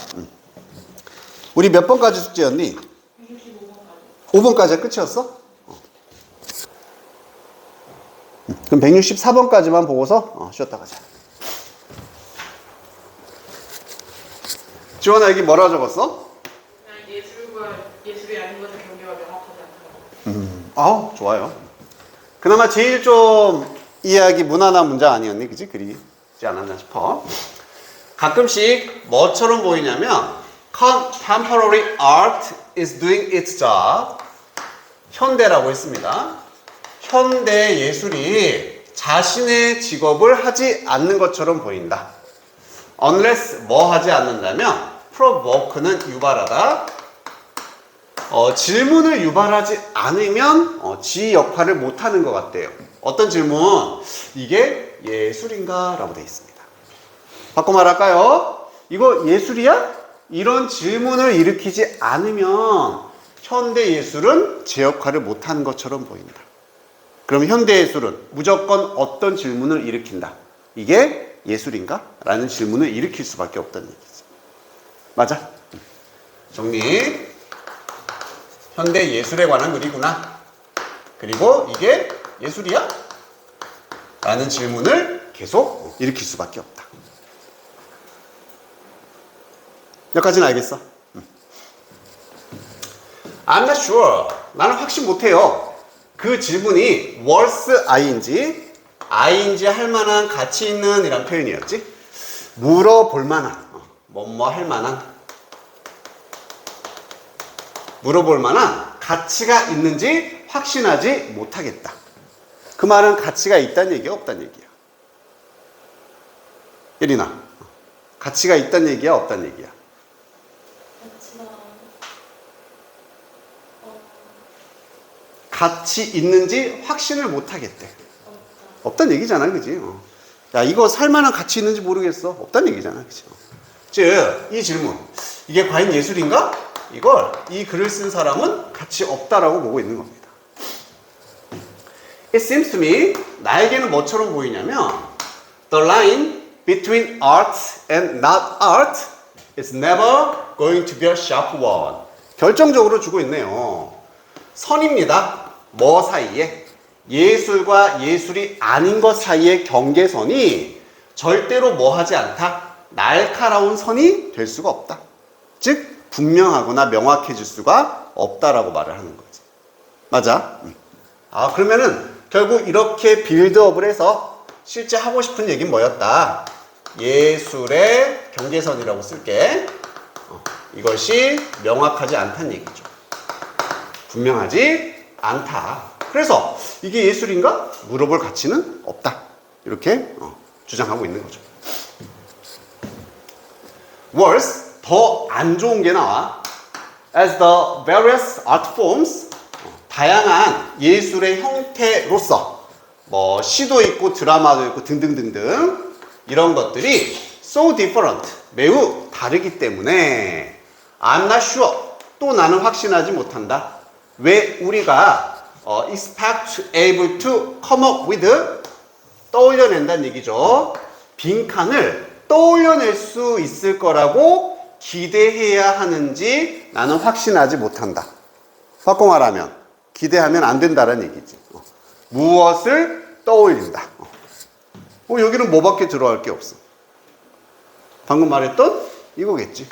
우리 몇 번까지 숙제였니? 5번까지가 끝이었어? 그럼 164번까지만 보고서 쉬었다 가자. 지원아, 여기 뭐라 적었어? 그냥 예술과 예술이 아닌 것의 경계가 명확하지 않다. 아우, 좋아요. 그나마 제일 좀 이해하기 무난한 문장 아니었니? 그지? 그리지 않았나 싶어. 가끔씩 뭐처럼 보이냐면 Contemporary art is doing its job. 현대라고 했습니다. 현대 예술이 자신의 직업을 하지 않는 것처럼 보인다. Unless 뭐 하지 않는다면 provoke는 유발하다. 질문을 유발하지 않으면 지 역할을 못하는 것 같대요. 어떤 질문? 이게 예술인가? 라고 되어 있습니다. 바꿔 말할까요? 이거 예술이야? 이런 질문을 일으키지 않으면 현대 예술은 제 역할을 못하는 것처럼 보인다. 그럼 현대 예술은 무조건 어떤 질문을 일으킨다. 이게 예술인가? 라는 질문을 일으킬 수밖에 없다는 얘기죠. 맞아? 정리. 현대 예술에 관한 글이구나. 그리고 이게 예술이야? 라는 질문을 계속 일으킬 수밖에 없다. 여기까지는 알겠어? I'm not sure. 나는 확신 못해요. 그 질문이 was ing, ing 할 만한 가치 있는 이란 표현이었지. 물어볼 만한, 뭐뭐 할 만한, 물어볼 만한 가치가 있는지 확신하지 못하겠다. 그 말은 가치가 있다는 얘기야, 없다는 얘기야? 예린아, 가치가 있다는 얘기야, 없다는 얘기야? 가치 있는지 확신을 못하겠대. 없다는 얘기잖아, 그지? 야, 이거 살만한 가치 있는지 모르겠어. 없다는 얘기잖아, 그지? 즉, 이 질문, 이게 과연 예술인가? 이걸 이 글을 쓴 사람은 가치 없다라고 보고 있는 겁니다. It seems to me, 나에게는 뭐처럼 보이냐면 The line between art and not art is never going to be a sharp one. 결정적으로 주고 있네요. 선입니다. 뭐 사이에? 예술과 예술이 아닌 것 사이의 경계선이 절대로 뭐 하지 않다? 날카로운 선이 될 수가 없다. 즉 분명하거나 명확해질 수가 없다라고 말을 하는 거지. 맞아? 그러면은 결국 이렇게 빌드업을 해서 실제 하고 싶은 얘기는 뭐였다? 예술의 경계선이라고 쓸게. 이것이 명확하지 않다는 얘기죠. 분명하지 않다. 그래서 이게 예술인가? 물어볼 가치는 없다. 이렇게 주장하고 있는 거죠. Worse, 더 안 좋은 게 나와. As the various art forms, 다양한 예술의 형태로서 뭐 시도 있고 드라마도 있고 등등등등 이런 것들이 so different, 매우 다르기 때문에 I'm not sure, 또 나는 확신하지 못한다. 왜 우리가 expect to able to come up with, 떠올려낸다는 얘기죠. 빈칸을 떠올려낼 수 있을 거라고 기대해야 하는지 나는 확신하지 못한다. 바꿔 말하면 기대하면 안 된다는 얘기지. 무엇을 떠올린다. 여기는 뭐밖에 들어갈 게 없어. 방금 말했던 이거겠지.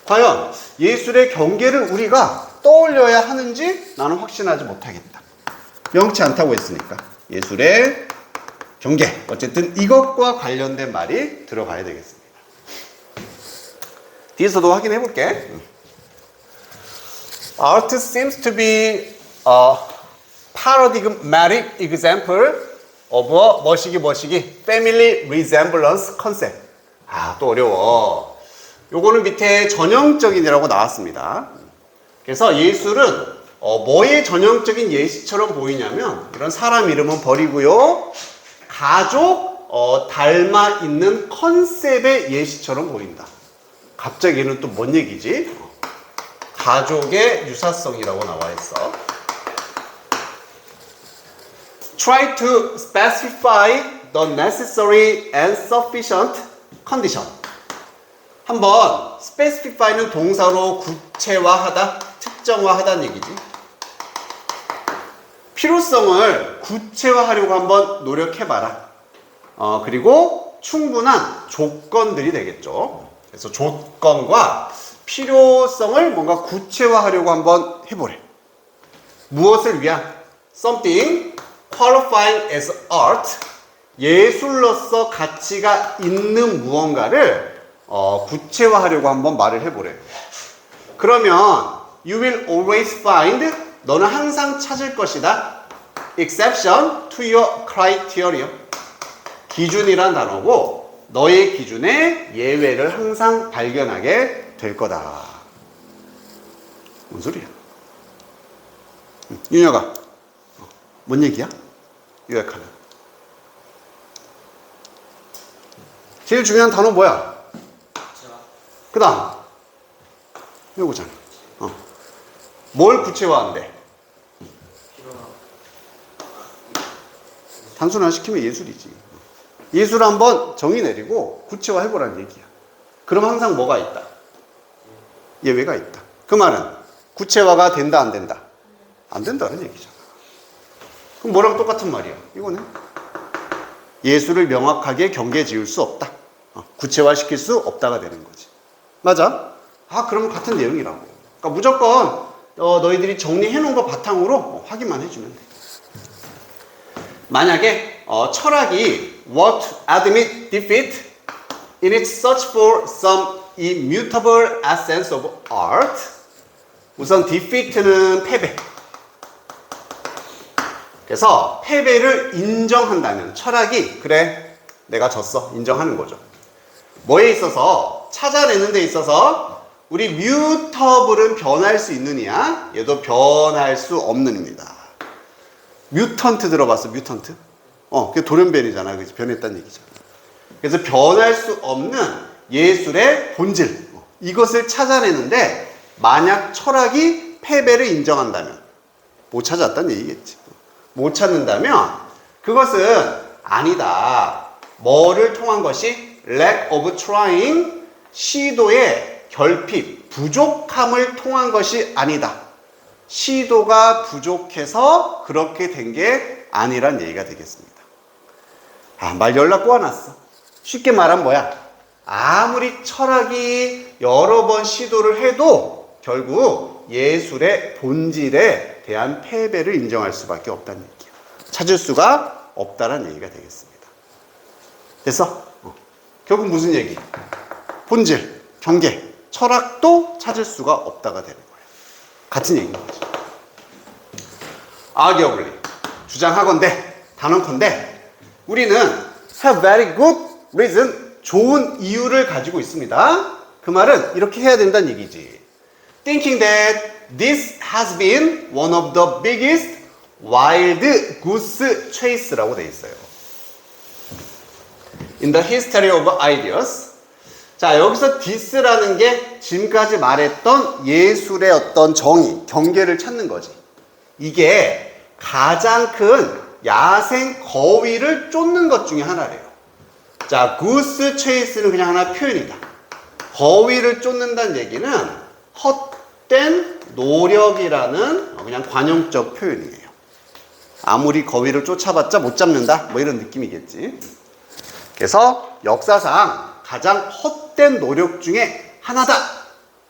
과연 예술의 경계를 우리가 떠올려야 하는지 나는 확신하지 못하겠다. 명치 않다고 했으니까 예술의 경계, 어쨌든 이것과 관련된 말이 들어가야 되겠습니다. 뒤에서도 확인해 볼게. Art seems to be a paradigmatic example of a 뭐시기 family resemblance concept. 또 어려워. 요거는 밑에 전형적인이라고 나왔습니다. 그래서 예술은 뭐의 전형적인 예시처럼 보이냐면 이런 사람 이름은 버리고요. 가족 닮아 있는 컨셉의 예시처럼 보인다. 갑자기 얘는 또 뭔 얘기지? 가족의 유사성이라고 나와 있어. Try to specify the necessary and sufficient condition. 한번 specify는 동사로 구체화하다, 특정화하다는 얘기지. 필요성을 구체화하려고 한번 노력해봐라. 그리고 충분한 조건들이 되겠죠. 그래서 조건과 필요성을 뭔가 구체화하려고 한번 해보래. 무엇을 위한? Something qualifying as art. 예술로서 가치가 있는 무언가를 구체화하려고 한번 말을 해보래요. 그러면 you will always find, 너는 항상 찾을 것이다. exception to your criteria. 기준이란 단어고 너의 기준에 예외를 항상 발견하게 될 거다. 뭔 소리야? 윤혁아, 뭔 얘기야? 요약하는. 제일 중요한 단어 뭐야? 그 다음 요거잖아. 뭘 구체화한대? 단순화시키면 예술이지. 예술 한번 정의 내리고 구체화해보라는 얘기야. 그럼 항상 뭐가 있다? 예외가 있다. 그 말은 구체화가 된다 안 된다? 안 된다는 얘기잖아. 그럼 뭐랑 똑같은 말이야? 이거는 예술을 명확하게 경계 지을 수 없다. 구체화시킬 수 없다가 되는 거지. 맞아? 그러면 같은 내용이라고. 그러니까 무조건 너희들이 정리해 놓은 거 바탕으로 확인만 해주면 돼. 만약에 철학이 what admit defeat in its search for some immutable essence of art. 우선 defeat는 패배. 그래서 패배를 인정한다면 철학이 그래 내가 졌어 인정하는 거죠. 뭐에 있어서? 찾아내는 데 있어서 우리 뮤터블은 변할 수 있느냐? 얘도 변할 수 없는입니다. 뮤턴트 들어봤어? 뮤턴트? 그게 돌연변이잖아. 그치? 변했다는 얘기잖아. 그래서 변할 수 없는 예술의 본질, 이것을 찾아내는데 만약 철학이 패배를 인정한다면, 못 찾았다는 얘기겠지. 못 찾는다면 그것은 아니다. 뭐를 통한 것이? lack of trying, 시도의 결핍, 부족함을 통한 것이 아니다. 시도가 부족해서 그렇게 된 게 아니란 얘기가 되겠습니다. 말 연락 꼬아놨어. 쉽게 말하면 뭐야? 아무리 철학이 여러 번 시도를 해도 결국 예술의 본질에 대한 패배를 인정할 수밖에 없다는 얘기야. 찾을 수가 없다는 얘기가 되겠습니다. 됐어? 결국 무슨 얘기? 본질, 경계, 철학도 찾을 수가 없다가 되는 거예요. 같은 얘기인 거죠. arguably, 주장하건대, 단언컨대 우리는 have very good reason, 좋은 이유를 가지고 있습니다. 그 말은 이렇게 해야 된다는 얘기지. Thinking that this has been one of the biggest wild goose chase라고 돼 있어요. In the history of ideas. 자, 여기서 this라는 게 지금까지 말했던 예술의 어떤 정의, 경계를 찾는 거지. 이게 가장 큰 야생 거위를 쫓는 것 중에 하나래요. 자, goose chase는 그냥 하나 표현이다. 거위를 쫓는다는 얘기는 헛된 노력이라는 그냥 관용적 표현이에요. 아무리 거위를 쫓아봤자 못 잡는다, 뭐 이런 느낌이겠지. 그래서 역사상 가장 헛된 노력 중에 하나다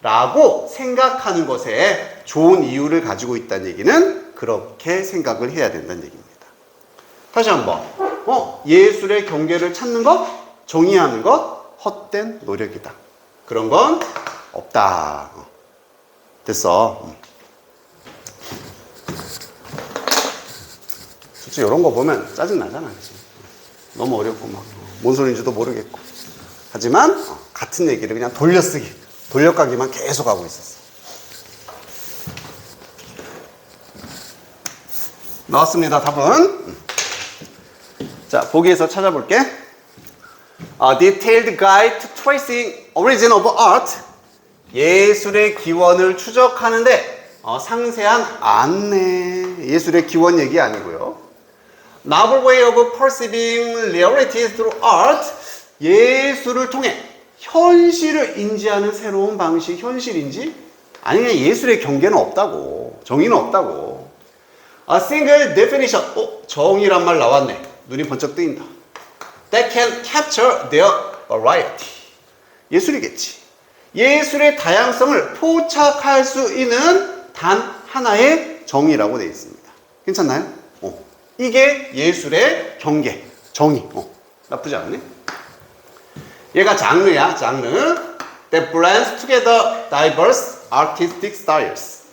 라고 생각하는 것에 좋은 이유를 가지고 있다는 얘기는 그렇게 생각을 해야 된다는 얘기입니다. 다시 한번 예술의 경계를 찾는 것, 정의하는 것, 헛된 노력이다. 그런 건 없다. 됐어. 솔직히 이런 거 보면 짜증나잖아. 너무 어렵고 막 뭔 소리인지도 모르겠고. 하지만 같은 얘기를 그냥 돌려쓰기, 돌려가기만 계속 하고 있었어. 나왔습니다. 답은. 자, 보기에서 찾아볼게. Detailed guide to tracing origin of art. 예술의 기원을 추적하는데 상세한 안내. 예술의 기원 얘기 아니고요. Novel way of perceiving reality through art. 예술을 통해 현실을 인지하는 새로운 방식. 현실인지? 아니, 그냥 예술의 경계는 없다고. 정의는 없다고. A single definition. 정의란 말 나왔네. 눈이 번쩍 뜨인다. That can capture their variety. 예술이겠지. 예술의 다양성을 포착할 수 있는 단 하나의 정의라고 되어 있습니다. 괜찮나요? 이게 예술의 경계, 정의. 나쁘지 않네. 얘가 장르야, 장르. That blends together diverse artistic styles.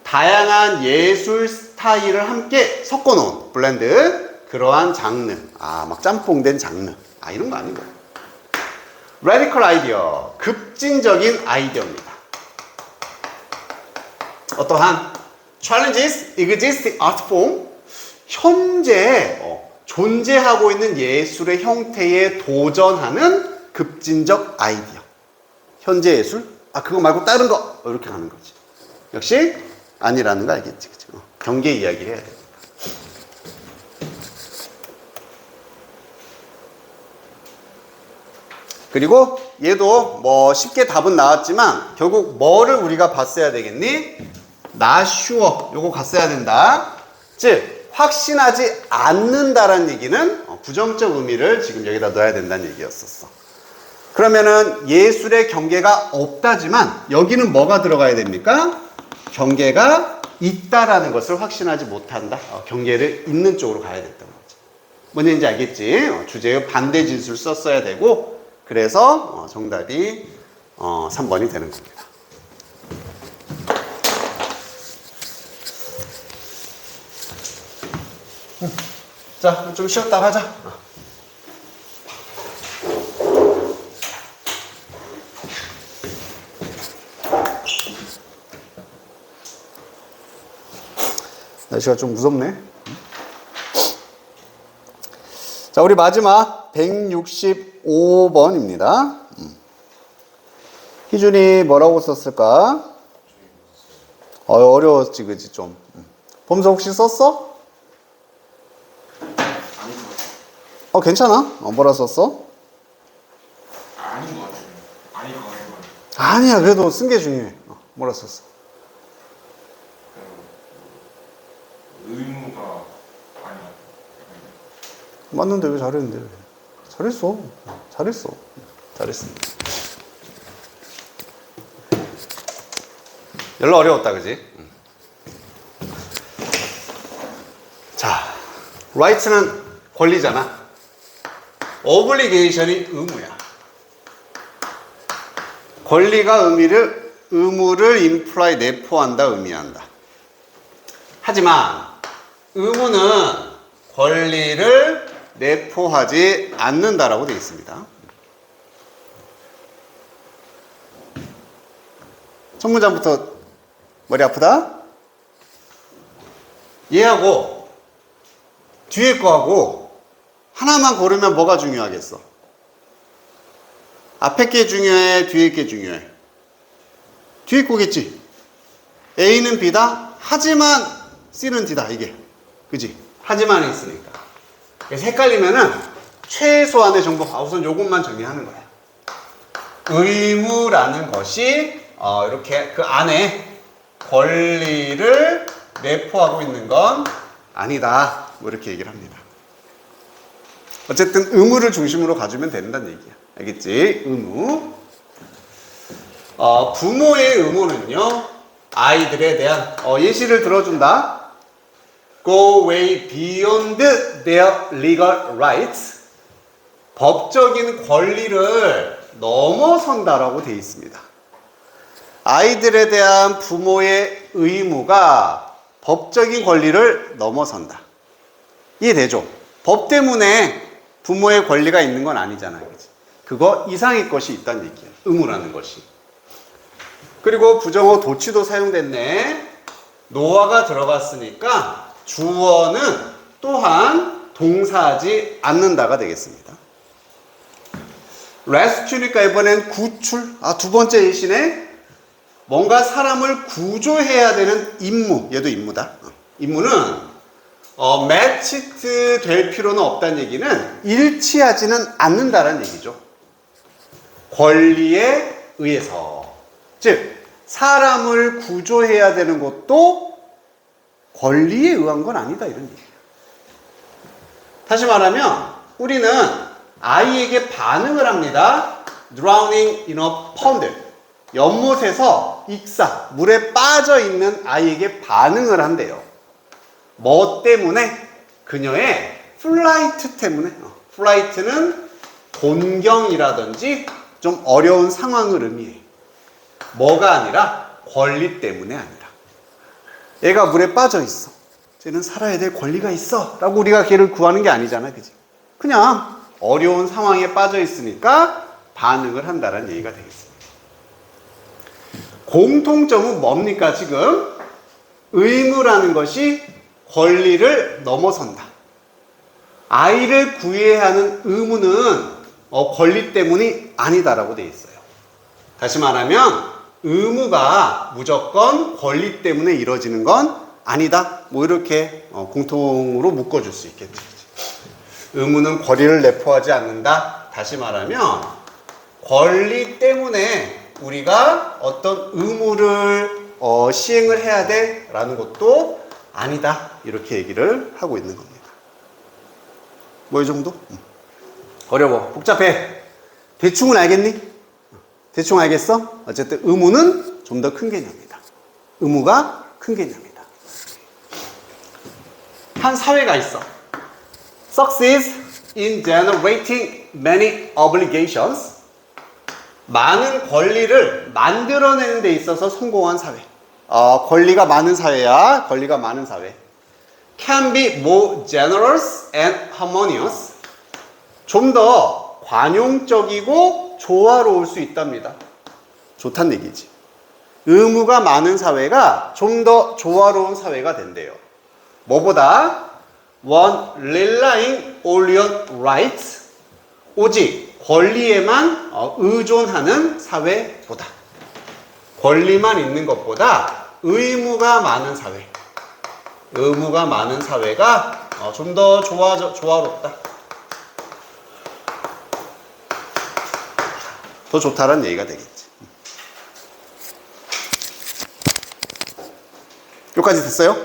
다양한 예술 스타일을 함께 섞어놓은 블렌드. 그러한 장르. 아, 막 짬뽕된 장르. 아, 이런 거 아니고. Radical idea. 급진적인 아이디어입니다. 어떠한 challenges existing art form. 현재 존재하고 있는 예술의 형태에 도전하는 급진적 아이디어. 현재 예술? 아, 그거 말고 다른 거. 이렇게 가는 거지. 역시 아니라는 거 알겠지, 그치? 경계 이야기를 해야 돼. 그리고 얘도 뭐 쉽게 답은 나왔지만 결국 뭐를 우리가 봤어야 되겠니? not sure. 요거 갔어야 된다. 즉 확신하지 않는다라는 얘기는 부정적 의미를 지금 여기다 넣어야 된다는 얘기였었어. 그러면은 예술의 경계가 없다지만 여기는 뭐가 들어가야 됩니까? 경계가 있다라는 것을 확신하지 못한다. 경계를 있는 쪽으로 가야 됐던 거지. 뭔 얘기인지 알겠지? 주제의 반대 진술 썼어야 되고 그래서 정답이 3번이 되는 겁니다. 자, 좀 쉬었다 가자. 날씨가 좀 무섭네. 자, 우리 마지막 165번입니다. 희준이 뭐라고 썼을까? 어려웠지, 그지, 좀. 범서 혹시 썼어? 괜찮아. 뭐라 썼어? 아닌 것 같아요. 아닌 것 같아요. 아니야, 그래도 쓴 게 중요해. 뭐라 썼어? 의무가 아니야. 맞는데 왜 잘했는데? 잘했어. 잘했어. 잘했어. 열로 어려웠다, 그지? 자, right는 권리잖아. obligation이 의무야. 권리가 의무를 imply 내포한다, 의미한다. 하지만 의무는 권리를 내포하지 않는다라고 되어 있습니다. 첫 문장부터 머리 아프다? 얘하고 뒤에 거하고 하나만 고르면 뭐가 중요하겠어? 앞에 게 중요해? 뒤에 게 중요해? 뒤에 거겠지? A는 B다? 하지만 C는 D다, 이게. 그지? 하지만이 있으니까. 그래서 헷갈리면은 최소한의 정보, 우선 요것만 정리하는 거야. 의무라는 것이 이렇게 그 안에 권리를 내포하고 있는 건 아니다. 뭐 이렇게 얘기를 합니다. 어쨌든 의무를 중심으로 가주면 된다는 얘기야. 알겠지? 의무. 부모의 의무는요, 아이들에 대한 예시를 들어준다. Go way beyond their legal rights. 법적인 권리를 넘어선다라고 되어 있습니다. 아이들에 대한 부모의 의무가 법적인 권리를 넘어선다. 이해되죠? 법 때문에 부모의 권리가 있는 건 아니잖아요. 그치? 그거 이상의 것이 있다는 얘기야. 의무라는 것이. 그리고 부정어 도치도 사용됐네. 노아가 들어갔으니까 주어는 또한 동사하지 않는다가 되겠습니다. 레스큐니까 이번엔 구출. 두 번째 예시네. 뭔가 사람을 구조해야 되는 임무. 얘도 임무다. 임무는 매치트 될 필요는 없다는 얘기는 일치하지는 않는다라는 얘기죠. 권리에 의해서. 즉 사람을 구조해야 되는 것도 권리에 의한 건 아니다, 이런 얘기예요. 다시 말하면 우리는 아이에게 반응을 합니다. Drowning in a pond. 연못에서 익사, 물에 빠져 있는 아이에게 반응을 한대요. 뭐 때문에? 그녀의 플라이트 때문에. 플라이트는 존경이라든지 좀 어려운 상황을 의미해. 뭐가 아니라 권리 때문에 아니라. 얘가 물에 빠져 있어. 쟤는 살아야 될 권리가 있어. 라고 우리가 걔를 구하는 게 아니잖아. 그지? 그냥 어려운 상황에 빠져 있으니까 반응을 한다는 얘기가 되겠습니다. 공통점은 뭡니까, 지금? 의무라는 것이 권리를 넘어선다. 아이를 구해야 하는 의무는 권리 때문이 아니다라고 되어 있어요. 다시 말하면 의무가 무조건 권리 때문에 이루어지는 건 아니다. 뭐 이렇게 공통으로 묶어줄 수 있겠죠. 의무는 권리를 내포하지 않는다. 다시 말하면 권리 때문에 우리가 어떤 의무를 시행을 해야 돼 라는 것도 아니다. 이렇게 얘기를 하고 있는 겁니다. 뭐 이 정도? 어려워. 복잡해. 대충은 알겠니? 대충 알겠어? 어쨌든 의무는 좀 더 큰 개념이다. 의무가 큰 개념이다. 한 사회가 있어. Succeeds in generating many obligations. 많은 권리를 만들어내는 데 있어서 성공한 사회. 권리가 많은 사회야. 권리가 많은 사회. Can be more generous and harmonious. 좀 더 관용적이고 조화로울 수 있답니다. 좋다는 얘기지. 의무가 많은 사회가 좀 더 조화로운 사회가 된대요. 뭐보다? One relying only on rights. 오직 권리에만 의존하는 사회보다. 권리만 있는 것보다 의무가 많은 사회. 의무가 많은 사회가 좀 더 조화롭다. 더 좋다라는 얘기가 되겠지. 여기까지 됐어요?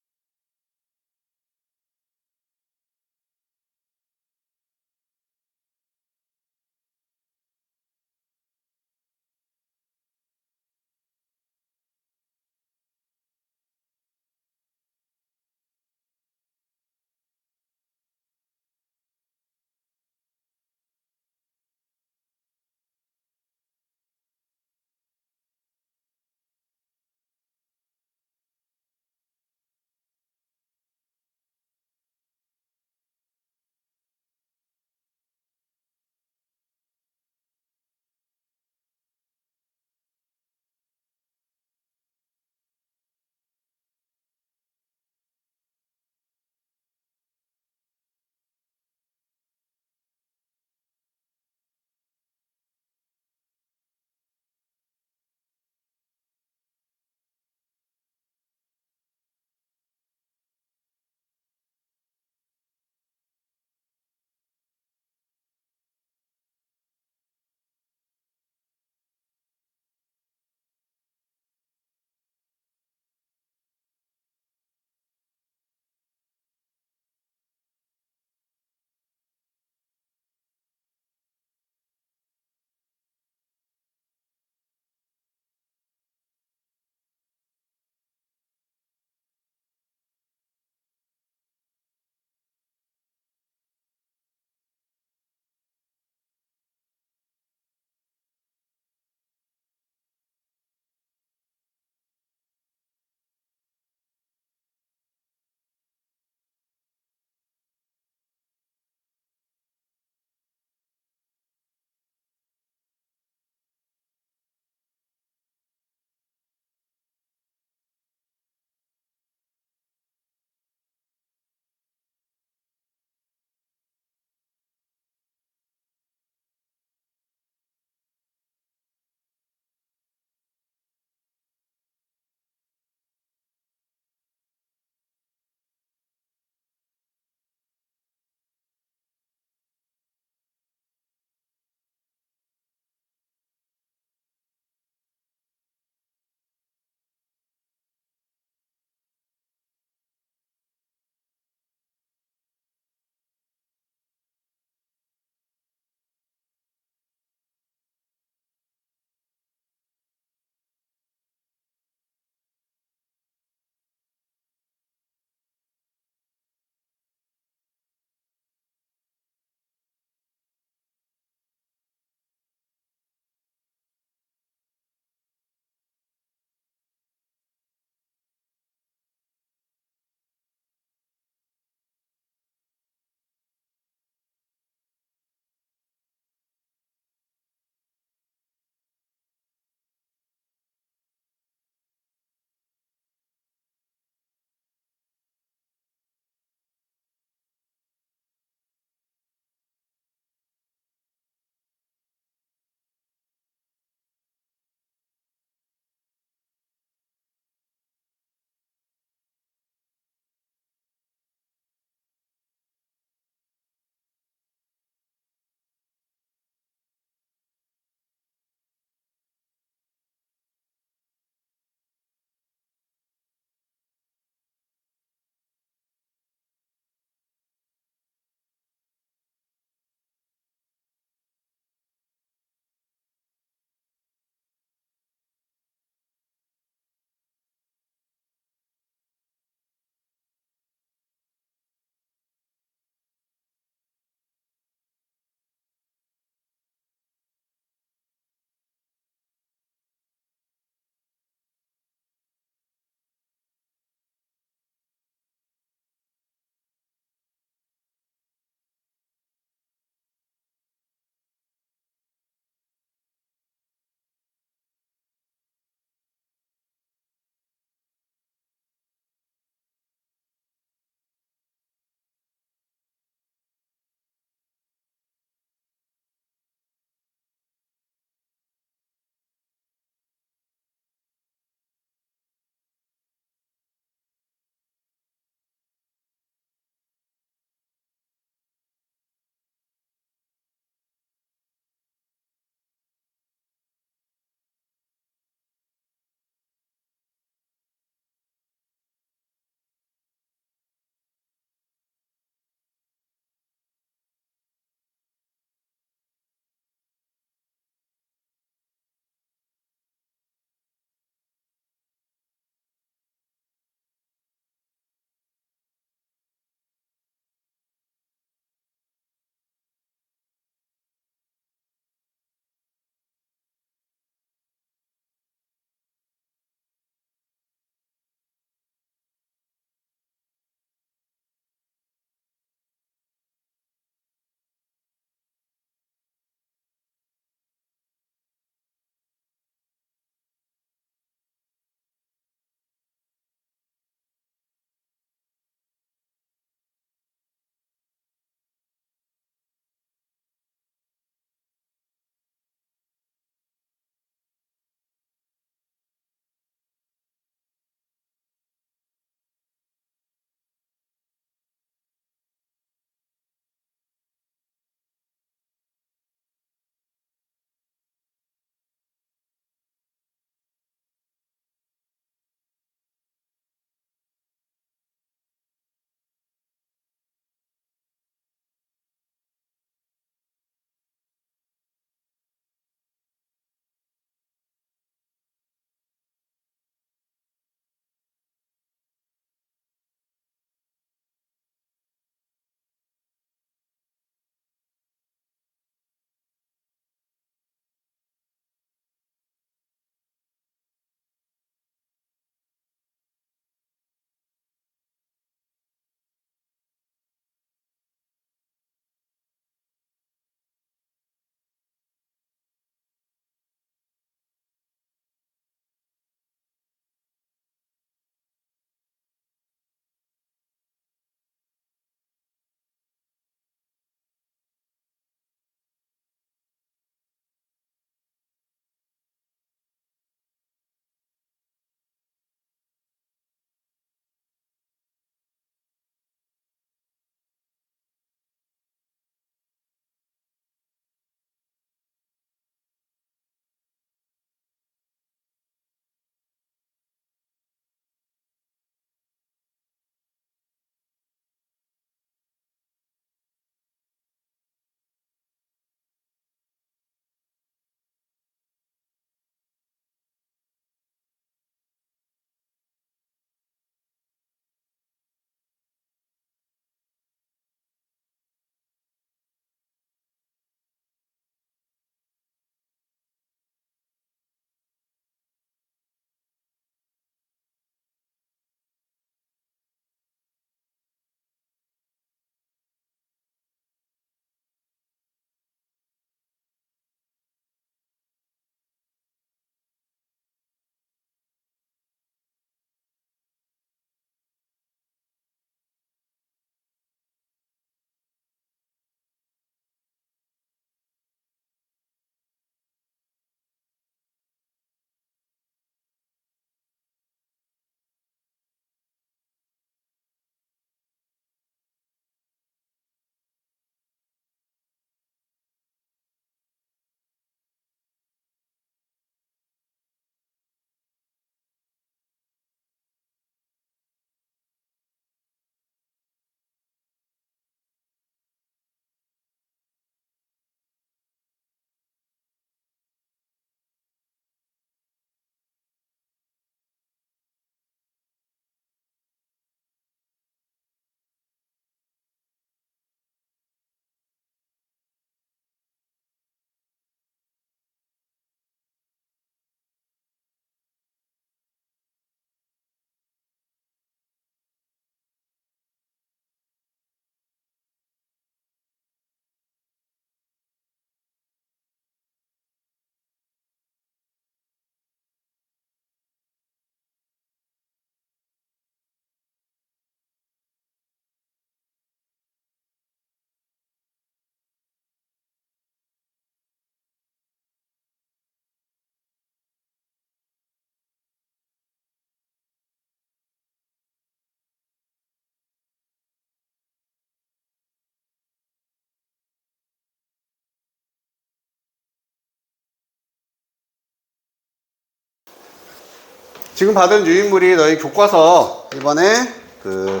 지금 받은 유인물이 너희 교과서 이번에 그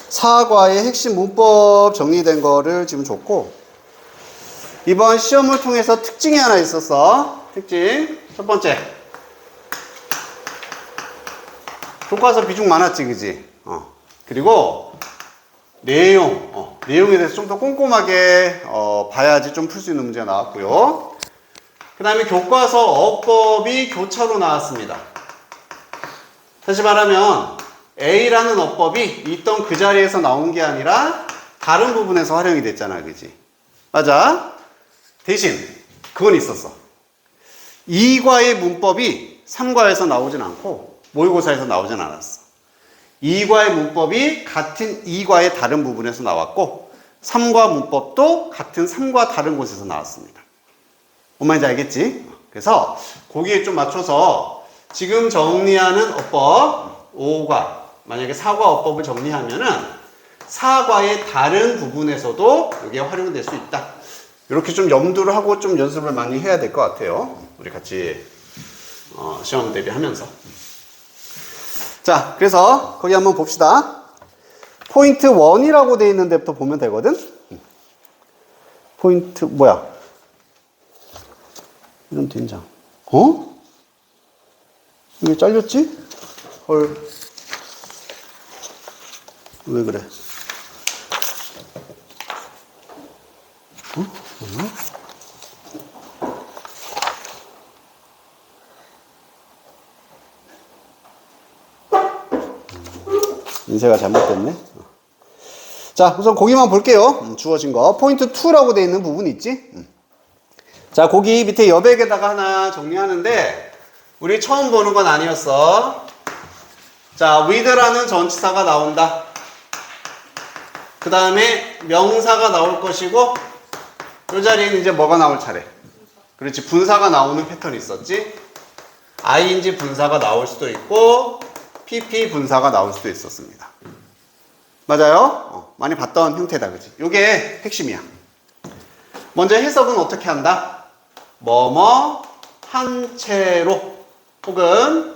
사과의 핵심 문법 정리된 거를 지금 줬고, 이번 시험을 통해서 특징이 하나 있었어. 특징 첫 번째, 교과서 비중 많았지, 그지? 그리고 내용에 대해서 좀 더 꼼꼼하게 봐야지 좀 풀 수 있는 문제가 나왔고요. 그 다음에 교과서 어법이 교차로 나왔습니다. 다시 말하면 A라는 어법이 있던 그 자리에서 나온 게 아니라 다른 부분에서 활용이 됐잖아, 그지? 맞아. 대신 그건 있었어. 2과의 문법이 3과에서 나오진 않고 모의고사에서 나오진 않았어. 2과의 문법이 같은 2과의 다른 부분에서 나왔고, 3과 문법도 같은 3과 다른 곳에서 나왔습니다. 뭔 말인지 알겠지? 그래서 거기에 좀 맞춰서 지금 정리하는 어법 5과, 만약에 4과 어법을 정리하면은 4과의 다른 부분에서도 이게 활용될 수 있다. 이렇게 좀 염두를 하고 좀 연습을 많이 해야 될 것 같아요. 우리 같이 시험 대비하면서. 자, 그래서 거기 한번 봅시다. 포인트 1이라고 돼 있는 데부터 보면 되거든. 포인트 뭐야? 이런 된장. 이게 잘렸지? 헐. 왜 그래? 뭐야? 인쇄가 잘못됐네. 자, 우선 거기만 볼게요. 주어진 거. 포인트 2라고 돼 있는 부분 있지? 자, 거기 밑에 여백에다가 하나 정리하는데, 우리 처음 보는 건 아니었어. 자, with라는 전치사가 나온다. 그 다음에 명사가 나올 것이고, 이 자리에는 이제 뭐가 나올 차례? 그렇지, 분사가 나오는 패턴이 있었지? ing 분사가 나올 수도 있고, pp 분사가 나올 수도 있었습니다. 맞아요? 많이 봤던 형태다, 그치? 요게 핵심이야. 먼저 해석은 어떻게 한다? 뭐뭐 한 채로 혹은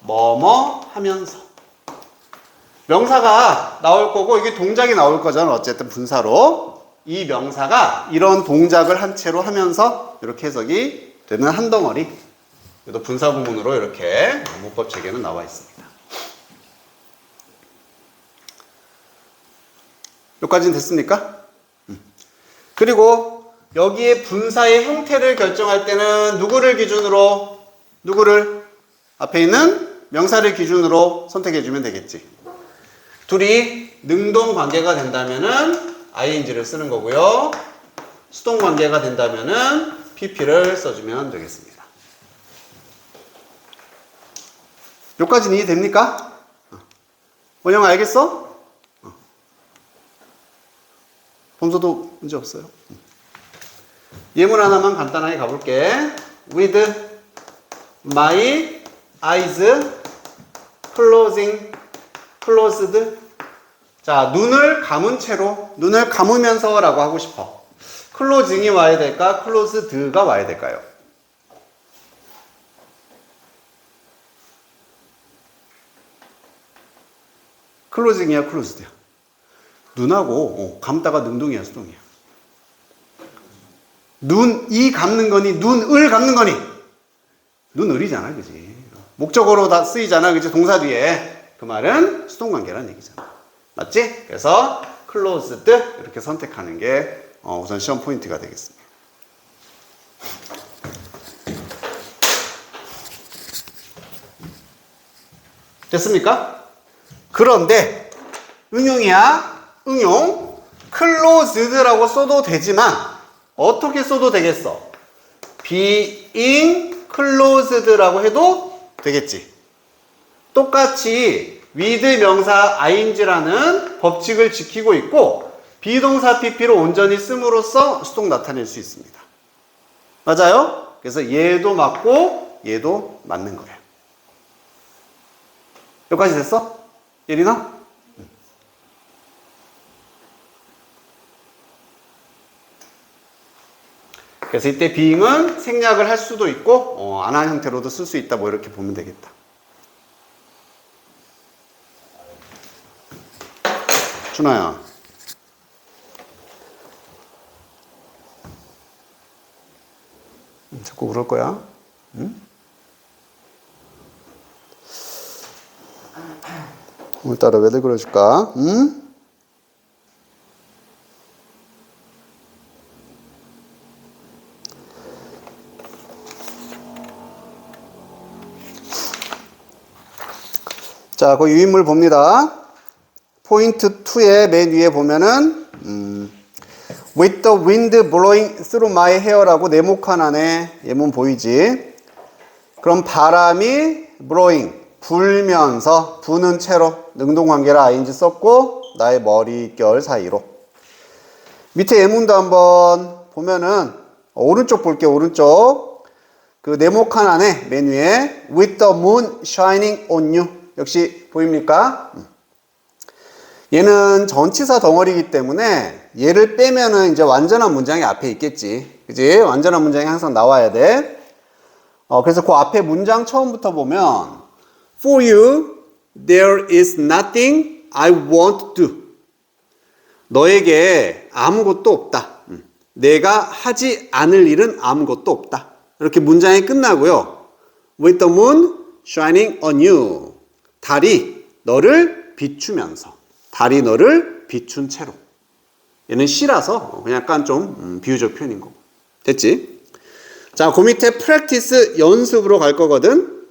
뭐뭐 하면서. 명사가 나올 거고 이게 동작이 나올 거잖아. 어쨌든 분사로. 이 명사가 이런 동작을 한 채로 하면서 이렇게 해석이 되는 한 덩어리. 그래도 분사 구문으로 이렇게 문법 체계는 나와 있습니다. 여기까지는 됐습니까? 그리고 여기에 분사의 형태를 결정할 때는 누구를 기준으로, 누구를? 앞에 있는 명사를 기준으로 선택해주면 되겠지. 둘이 능동 관계가 된다면은 ing를 쓰는 거고요. 수동 관계가 된다면은 pp를 써주면 되겠습니다. 여기까지는 이해됩니까? 원영 알겠어? 범서도 문제 없어요. 예문 하나만 간단하게 가볼게. With my eyes closed. 자, 눈을 감은 채로, 눈을 감으면서 라고 하고 싶어. closing이 와야 될까? closed가 와야 될까요? closing이야, closed야? 눈하고 감다가 능동이야, 수동이야? 이 감는 거니, 눈을 감는 거니? 눈을이잖아, 그지? 목적어로 다 쓰이잖아, 그지? 동사 뒤에. 그 말은 수동관계라는 얘기잖아. 맞지? 그래서 closed 이렇게 선택하는 게 우선 시험 포인트가 되겠습니다. 됐습니까? 그런데 응용이야. 응용. closed라고 써도 되지만 어떻게 써도 되겠어? being closed라고 해도 되겠지. 똑같이 with 명사 ing라는 법칙을 지키고 있고 비동사 pp로 온전히 씀으로써 수동 나타낼 수 있습니다. 맞아요? 그래서 얘도 맞고 얘도 맞는 거예요. 여기까지 됐어? 예린아? 그래서 이때 being은 생략을 할 수도 있고 안 한 형태로도 쓸 수 있다, 뭐 이렇게 보면 되겠다. 준아야. 자꾸 그럴 거야. 응? 오늘따라 왜들 그러실까? 응? 자, 그 유인물 봅니다. 포인트 2의 맨 위에 보면은 With the wind blowing through my hair라고 네모칸 안에 예문 보이지? 그럼 바람이 blowing 불면서 부는 채로 능동관계를 ing 썼고 나의 머릿결 사이로. 밑에 예문도 한번 보면은 오른쪽 볼게요. 오른쪽 그 네모칸 안에 맨 위에 With the moon shining on you 역시 보입니까? 얘는 전치사 덩어리이기 때문에 얘를 빼면은 이제 완전한 문장이 앞에 있겠지. 그지? 완전한 문장이 항상 나와야 돼. 그래서 그 앞에 문장 처음부터 보면 For you, there is nothing I won't do. 너에게 아무것도 없다. 내가 하지 않을 일은 아무것도 없다. 이렇게 문장이 끝나고요. With the moon shining on you. 달이 너를 비추면서. 달이 너를 비춘 채로. 얘는 시라서 그냥 약간 좀 비유적 표현인 거고. 됐지? 자, 그 밑에 practice 연습으로 갈 거거든.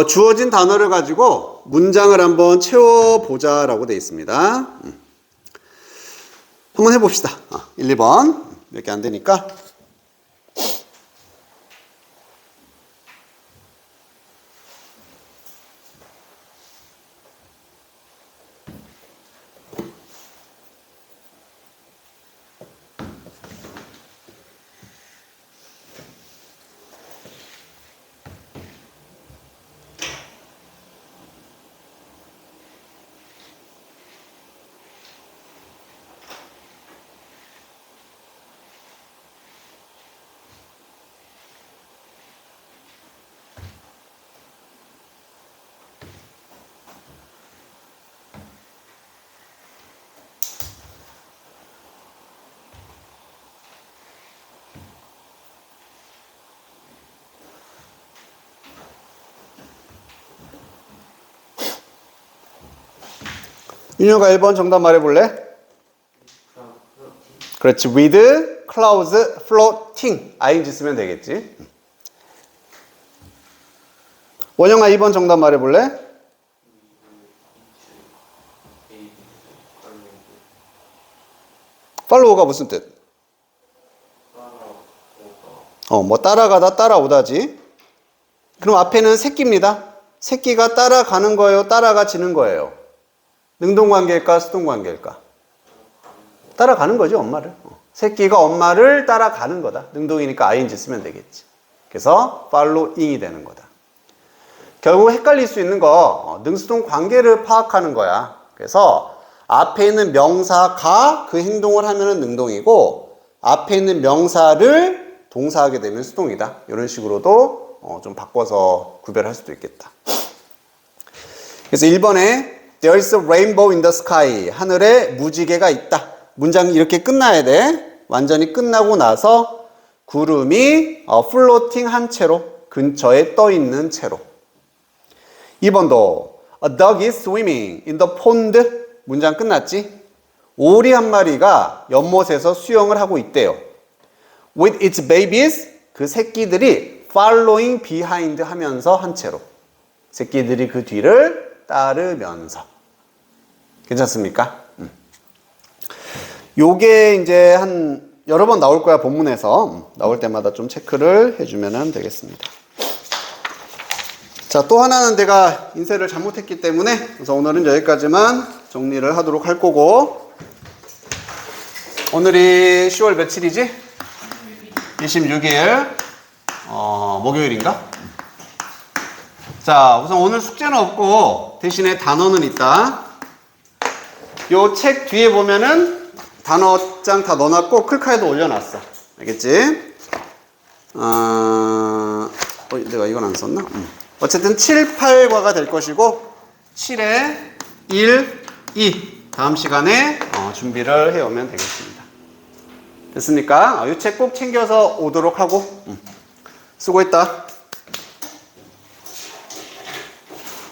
주어진 단어를 가지고 문장을 한번 채워보자 라고 되어 있습니다. 한번 해봅시다. 1, 2번. 이렇게 안 되니까. 윤효가 1번 정답 말해볼래? 그렇지. with clouds floating ing 쓰면 되겠지. 원영아 2번 정답 말해볼래? follow가 무슨 뜻? 뭐 따라가다 따라오다지. 그럼 앞에는 새끼입니다. 새끼가 따라가는 거예요? 따라가지는 거예요? 능동관계일까? 수동관계일까? 따라가는 거지, 엄마를. 새끼가 엄마를 따라가는 거다. 능동이니까 ing 쓰면 되겠지. 그래서 following이 되는 거다. 결국 헷갈릴 수 있는 거 능수동 관계를 파악하는 거야. 그래서 앞에 있는 명사가 그 행동을 하면은 능동이고 앞에 있는 명사를 동사하게 되면 수동이다. 이런 식으로도 좀 바꿔서 구별할 수도 있겠다. 그래서 1번에 There is a rainbow in the sky. 하늘에 무지개가 있다. 문장이 이렇게 끝나야 돼. 완전히 끝나고 나서 구름이 플로팅 한 채로 근처에 떠 있는 채로. 2번도 A dog is swimming in the pond. 문장 끝났지? 오리 한 마리가 연못에서 수영을 하고 있대요. With its babies. 그 새끼들이 following behind 하면서 한 채로. 새끼들이 그 뒤를 따르면서. 괜찮습니까? 요게 이제 한 여러 번 나올 거야, 본문에서. 나올 때마다 좀 체크를 해주면 되겠습니다. 자, 또 하나는 내가 인쇄를 잘못했기 때문에 그래서 오늘은 여기까지만 정리를 하도록 할 거고, 오늘이 10월 며칠이지? 26일 목요일인가? 자, 우선 오늘 숙제는 없고 대신에 단어는 있다. 요 책 뒤에 보면은 단어장 다 넣어놨고 클카에도 올려놨어. 알겠지? 내가 이건 안 썼나? 어쨌든 7, 8과가 될 것이고 7에 1, 2 다음 시간에 준비를 해오면 되겠습니다. 됐습니까? 이 책 꼭 챙겨서 오도록 하고 수고했다.